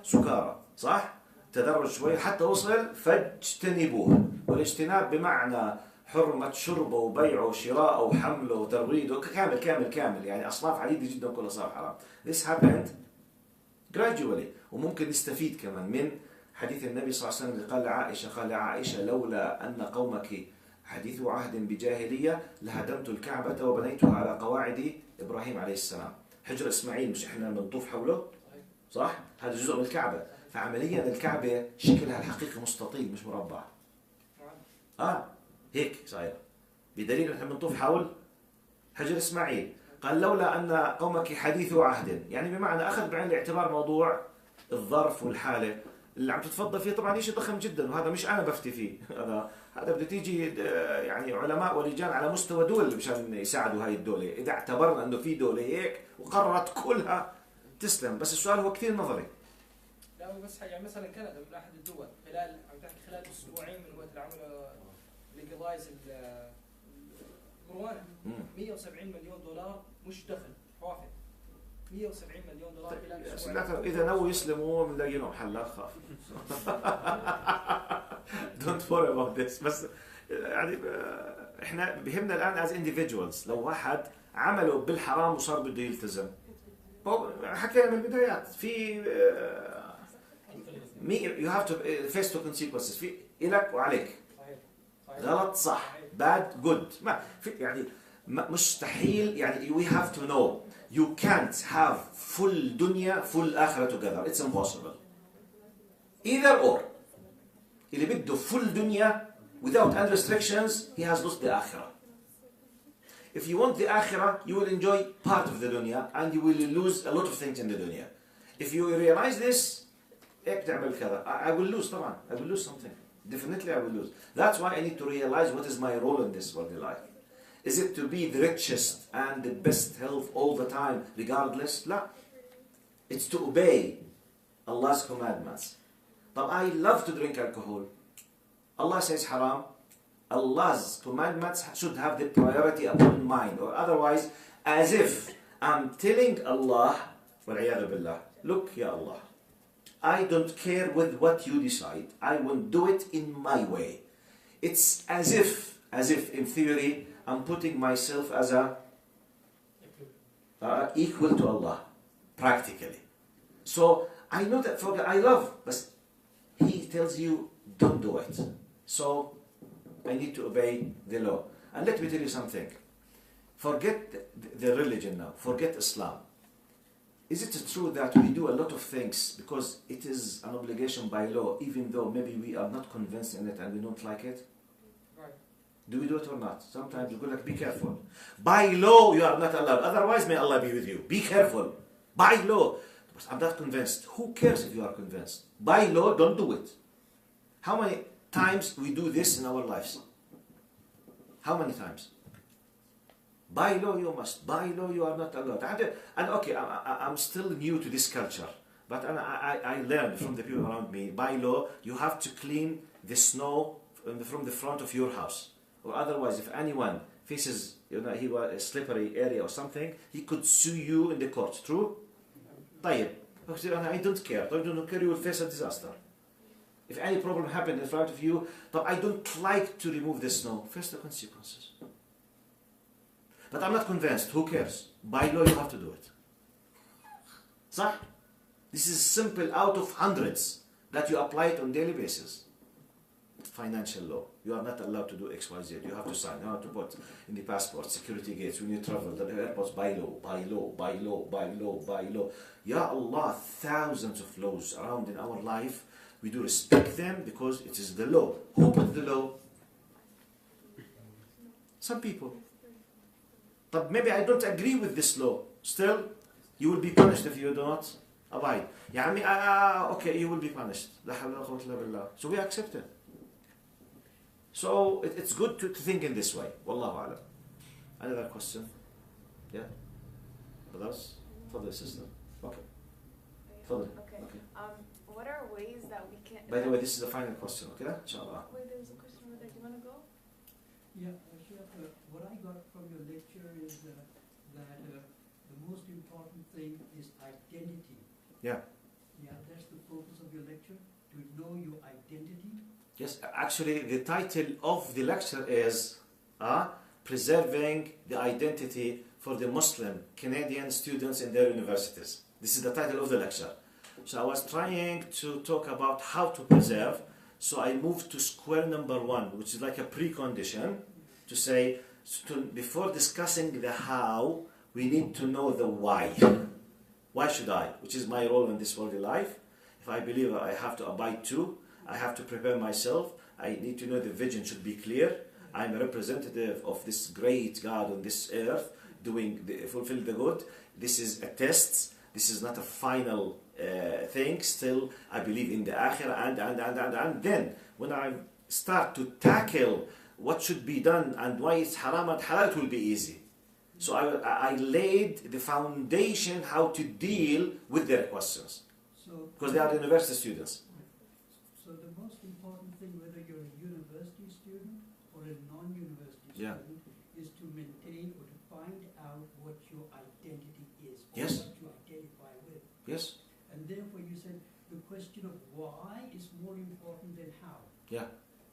سكارى، صح؟ تدرج شوي حتى وصل فاجتنبوه. والاجتناب بمعنى حرمة شربه وبيعه وشراءه وحمله وترويده كامل كامل كامل، يعني أصناف عديدة جدا كلها صار حرام. This happened gradually. وممكن نستفيد كمان من حديث النبي صلى الله عليه وسلم اللي قال لعائشة، قال لعائشة لولا أن قومك حديث عهد بجاهلية لهدمت الكعبة وبنيتها على قواعد إبراهيم عليه السلام. حجر إسماعيل مش إحنا بنطوف حوله صح؟ هذا جزء من الكعبة. فعمليا الكعبة شكلها الحقيقي مستطيل مش مربع. هيك صاير بدليل نحن بنطوف حول حجر إسماعيل. قال لولا أن قومك حديث عهد، يعني بمعنى أخذ بعين الاعتبار موضوع الظرف والحالة اللي عم تتفضل فيه. طبعا شيء ضخم جدا وهذا مش أنا بفتي فيه، هذا بدها تيجي يعني علماء ولجان على مستوى دول مشان يساعدوا هاي الدولة. إذا اعتبرنا أنه في دولة هيك وقررت كلها تسلم. بس السؤال هو كثير نظري. لا بس يعني مثلا كندا من أحد الدول خلال عم تحكي خلال أسبوعين من وقت العمل ليجلايز المروانة 170 مليون دولار مش دخل بروفيت. 170 مليون دولار خلال أسبوعين. إذا نووا يسلموا بنلاقي لهم حلات خاف. Don't worry about this. بس يعني إحنا بهمنا الآن as individuals. لو واحد عمله بالحرام وصار بده يلتزم، حكينا من البدايات في you have to face to consequences. في إلك وعليك. غلط صح bad good ما في يعني مستحيل. يعني we have to know you can't have full دنيا full آخرة together. It's impossible. Either or. اللي بده full دنيا without any restrictions he has lost the آخرة. If you want the akhirah, you will enjoy part of the dunya and you will lose a lot of things in the dunya. If you realize this, I will lose, طبعا. I will lose something. Definitely I will lose. That's why I need to realize what is my role in this worldly life. Is it to be the richest and the best health all the time, regardless? لا. It's to obey Allah's commandments. But I love to drink alcohol. Allah says haram. Allah's commandments should have the priority upon mine, or otherwise, as if I'm telling Allah, وَالْعِيَاذُ بِاللَّهِ, look, Ya Allah, I don't care with what you decide. I will do it in my way. It's as if in theory, I'm putting myself as a equal to Allah, practically. So I know that I love, but He tells you don't do it. So I need to obey the law. And let me tell you something. Forget the religion now. Forget Islam. Is it true that we do a lot of things because it is an obligation by law, even though maybe we are not convinced in it and we don't like it? Right. Do we do it or not? Sometimes you go like, be careful. By law, you are not allowed. Otherwise, may Allah be with you. Be careful. By law. But I'm not convinced. Who cares if you are convinced? By law, don't do it. How many times we do this in our lives? How many times? By law you must. By law you are not allowed. And okay, I'm still new to this culture. But I learned from the people around me. By law, you have to clean the snow from the front of your house. Or otherwise, if anyone faces, he was a slippery area or something, he could sue you in the court. True? طيب. I don't care. I don't care. You will face a disaster. If any problem happened in front of you, but I don't like to remove the snow, face the consequences. But I'm not convinced. Who cares? By law, you have to do it. صح? This is simple out of hundreds that you apply it on daily basis. Financial law. You are not allowed to do X, Y, Z. You have to sign. You have to put in the passport, security gates, when you travel, the airports, by law, by law, by law, by law, by law. Ya Allah, thousands of laws around in our life. We do respect them because it is the law. Who put the law? Some people. But maybe I don't agree with this law. Still, you will be punished if you do not abide. Okay, you will be punished. So we accept it. So it's good to think in this way. Wallahu alam. Another question? Yeah? Brothers? For the sister? Okay. Okay. What are ways that we can... By the way, this is the final question, okay? Inshallah. Wait, there's a question over there. Do you want to go? Yeah, what I got from your lecture is that the most important thing is identity. Yeah. Yeah, that's the focus of your lecture, to know your identity. Yes, actually the title of the lecture is Preserving the Identity for the Muslim Canadian Students in their Universities. This is the title of the lecture. So I was trying to talk about how to preserve. So I moved to square number one, which is like a precondition to say, before discussing the how, we need to know the why. Why should I? Which is my role in this worldly life. If I believe I have to abide to, I have to prepare myself. I need to know the vision should be clear. I'm a representative of this great God on this earth, fulfill the good. This is a test. This is not a final thing. Still, I believe in the akhirah and then when I start to tackle what should be done and why it's haram and halal, it will be easy. So I laid the foundation how to deal with their questions. Because they are university students. So the most important thing, whether you're a university student or a non-university student, is to maintain or to find out what your identity is. Or yes. What you identify with. Yes. And therefore you said the question of why is more important than how. Yeah.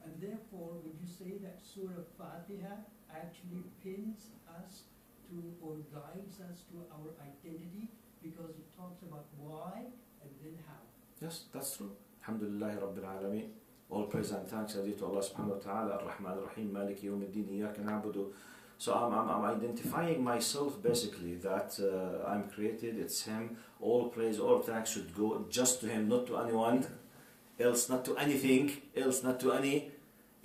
And therefore, would you say that Surah Fatiha actually pins us to or guides us to our identity because it talks about why and then how? Yes, that's true. Alhamdulillah Rabbil Alameen. All praise and thanks are due to Allah subhanahu wa ta'ala. Ar-Rahman Ar-Rahim, Maliki Yawmiddin, Iyaka na'budu. So I'm identifying myself basically that I'm created, it's Him. All praise, all thanks should go just to Him, not to anyone else, not to anything else, not to any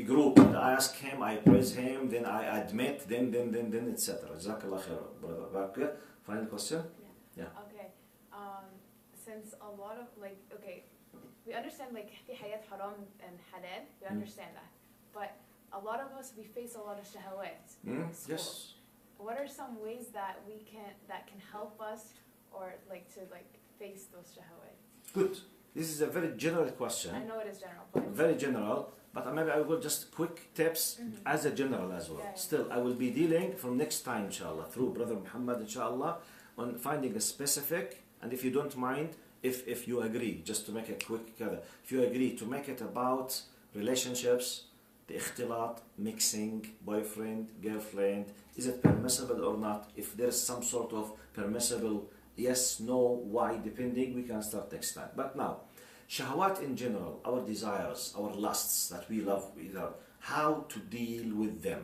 group, and I ask him, I praise him, then I admit, then, etc. Jazakallah khair, brother. Bakr, final question? Yeah. Okay. Since a lot of we understand في حياة حرام and halal, we understand that, but a lot of us, we face a lot of shahawat. Yes. What are some ways that can help us or to face those shahawat? Good. This is a very general question. I know it is general, but very general, but maybe I will just quick tips as a general as well. Yeah. Still, I will be dealing from next time, inshallah, through Brother Muhammad, inshallah, on finding a specific, and if you don't mind, if you agree, just to make a quick cover, if you agree to make it about relationships, the ikhtilat, mixing, boyfriend, girlfriend, is it permissible or not? If there's some sort of permissible, yes, no, why, depending, we can start next time. But now, shahwat in general, our desires, our lusts that we love, how to deal with them.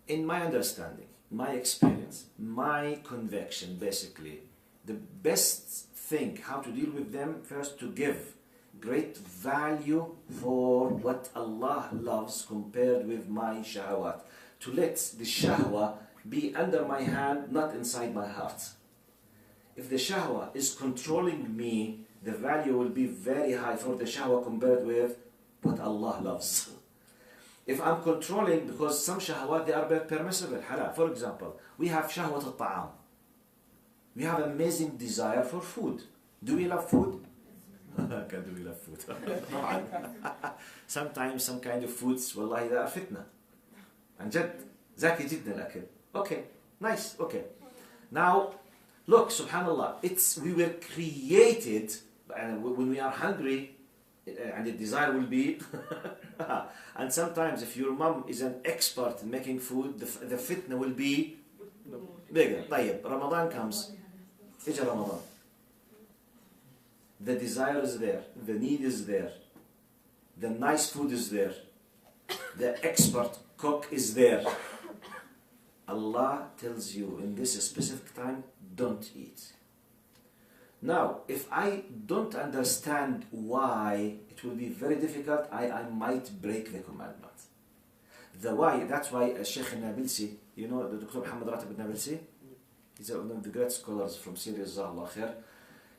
In my understanding, my experience, my conviction, basically, the best thing how to deal with them, first to give great value for what Allah loves compared with my shahwat. To let the shahwa be under my hand, not inside my heart. If the shahwa is controlling me, the value will be very high for the shahwa compared with what Allah loves. If I'm controlling, because some shahwat, they are permissible, halal. For example, we have shahwat al-ta'am. We have amazing desire for food. Do we love food? Do we love food? Sometimes some kind of foods, wallahi, they are fitna. عن جد زاكي جدا الأكل. Okay, nice, okay. Now, look, subhanallah, we were created, and when we are hungry, and the desire will be, and sometimes if your mom is an expert in making food, the fitna will be bigger. طيب, Ramadan comes, إجا Ramadan. The desire is there, the need is there, the nice food is there, the expert cook is there. Allah tells you in this specific time, don't eat. Now, if I don't understand why, it will be very difficult. I might break the commandment. The why, that's why Sheikh Nabilsi, you know, the Dr. Muhammad Ratib Nabilsi, he's one of the great scholars from Syria, Jazakallah khair.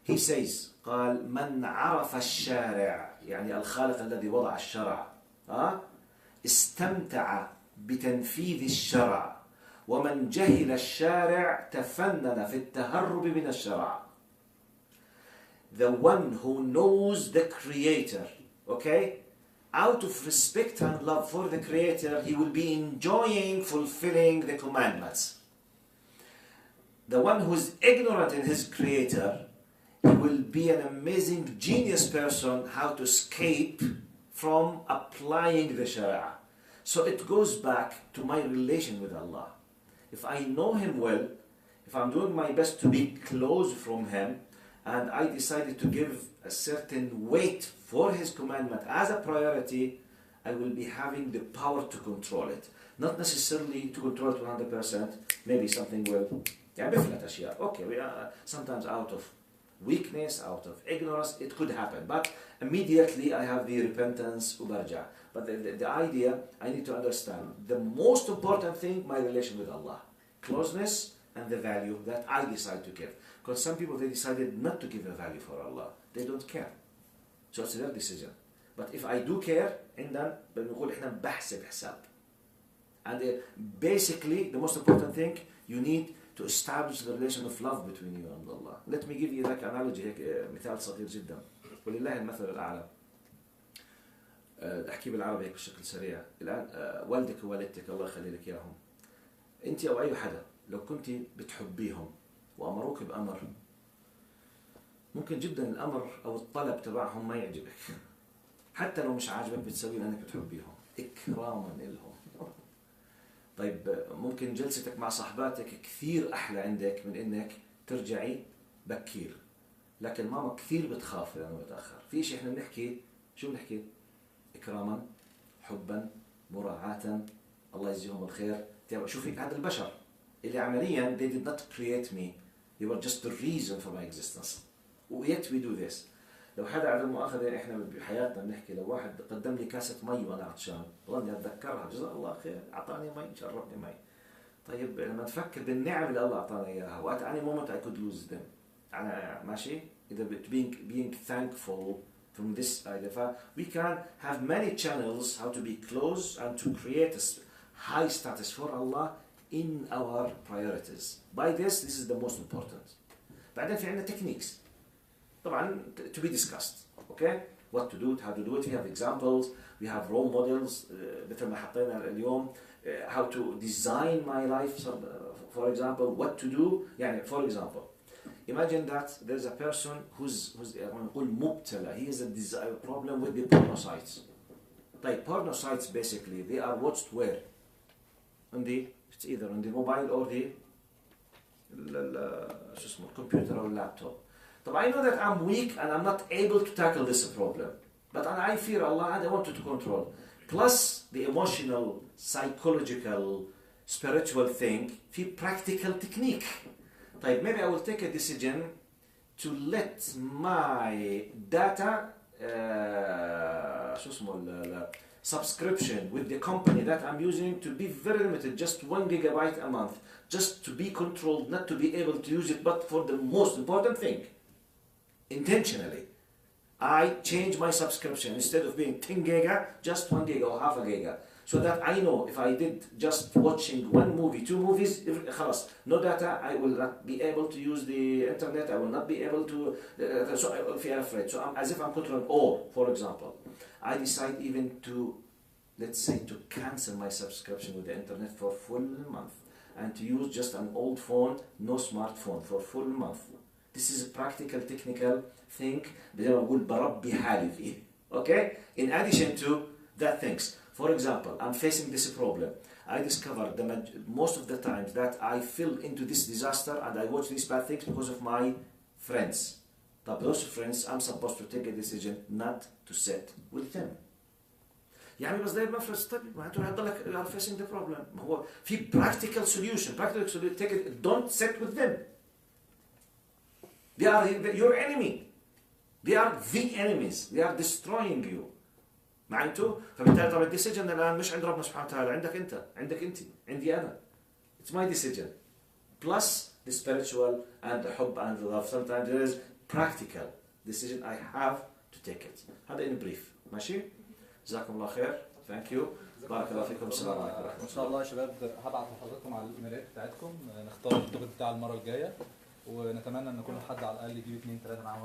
He says, قال من عرف الشارع يعني الخالق الذي وضع الشرع استمتع بتنفيذ الشرع ومن جهل الشارع تفنن في التهرب من الشرع. The one who knows the Creator, okay, out of respect and love for the Creator, he will be enjoying fulfilling the commandments. The one who is ignorant in his Creator, he will be an amazing genius person how to escape from applying the Sharia. So it goes back to my relation with Allah. If I know Him well, if I'm doing my best to be close from Him, and I decided to give a certain weight for His commandment as a priority, I will be having the power to control it. Not necessarily to control it 100%, maybe something will, okay, we are sometimes out of weakness, out of ignorance, it could happen. But immediately I have the repentance, ubarja. But the idea, I need to understand, the most important thing, my relation with Allah. Closeness and the value that I decide to give. Because some people, they decided not to give a value for Allah. They don't care. So it's their decision. But if I do care, عندنا بنقول إحنا بحسب حساب. And basically, the most important thing, you need to establish the relation of love between you and Allah. Let me give you that analogy, هيك مثال صغير جدا. ولله المثل الأعلى. أحكي بالعربي هيك بشكل سريع. الآن والدك ووالدتك الله يخلي لك إياهم. أنت أو أي حدا لو كنت بتحبيهم وأمروك بأمر، ممكن جدا الأمر أو الطلب تبعهم ما يعجبك. حتى لو مش عاجبك بتسوي لأنك بتحبيهم إكراما لهم. طيب ممكن جلستك مع صحباتك كثير أحلى عندك من إنك ترجعي بكير، لكن ماما كثير بتخاف لأنه متأخر. في شيء إحنا بنحكي، شو بنحكي؟ إكراما، حبا، مراعاة، الله يجزيهم الخير. شوفي هذا البشر اللي عمليا they did not create me, they were just the reason for my existence. Yet we do this. لو حدا على المؤاخذة احنا بحياتنا بنحكي لو واحد قدم لي كاسة مي وانا عطشان ظني اتذكرها جزاه الله خير اعطاني مي شربني مي. طيب لما نفكر بالنعم اللي الله اعطانا اياها وات اني مومنت I could lose them. انا ماشي اذا being thankful from this idea. We can have many channels how to be close and to create a high status for Allah in our priorities. By this is the most important. بعدين في عندنا techniques. طبعا to be discussed. Okay? What to do, how to do it. We have examples. We have role models. مثل ما حطينا اليوم. How to design my life. For example, what to do. يعني for example. Imagine that there's a person who's مبتلى. He has a problem with the porno sites. Like porno sites basically, they are watched where? It's either on the mobile or the computer or laptop. So I know that I'm weak and I'm not able to tackle this problem. But I fear Allah and I want to control. Plus the emotional, psychological, spiritual thing, في practical technique. طيب maybe I will take a decision to let my data subscription with the company that I'm using to be very limited, just 1 gigabyte a month, just to be controlled, not to be able to use it, but for the most important thing, intentionally. I change my subscription, instead of being 10 giga, just 1 giga or half a giga. So that I know if I did just watching 1 movie, 2 movies, خلاص, no data, I will not be able to use the internet, I will not be able to, so I will feel afraid. So as if I'm controlling. Or, for example, I decide even to, let's say, to cancel my subscription with the internet for full month and to use just an old phone, no smartphone, for full month. This is a practical, technical thing. Okay? In addition to that things. For example, I'm facing this problem. I discovered most of the times that I fell into this disaster and I watch these bad things because of my friends. But those friends, I'm supposed to take a decision not to sit with them. يعني بس دايما فرص طيب ما انتوا هتضلك you are facing the problem. ما هو في practical solution. Take it. Don't sit with them. They are your enemy. They are the enemies. They are destroying you. معناته فبالتالي طبعا الديسيجن الان مش عند ربنا سبحانه وتعالى عندك انت عندي انا. It's my decision. Plus the spiritual and the حب and the love. Sometimes there is practical decision I have to take it. هذا in brief. ماشي؟ جزاكم الله خير. Thank you. بارك الله فيكم. السلام عليكم ورحمة الله. ان شاء الله يا شباب هبعت لحضراتكم على الايميلات بتاعتكم نختار التوبيك بتاع المره الجايه ونتمنى ان كل حد على الاقل يجيب 2 3 معاه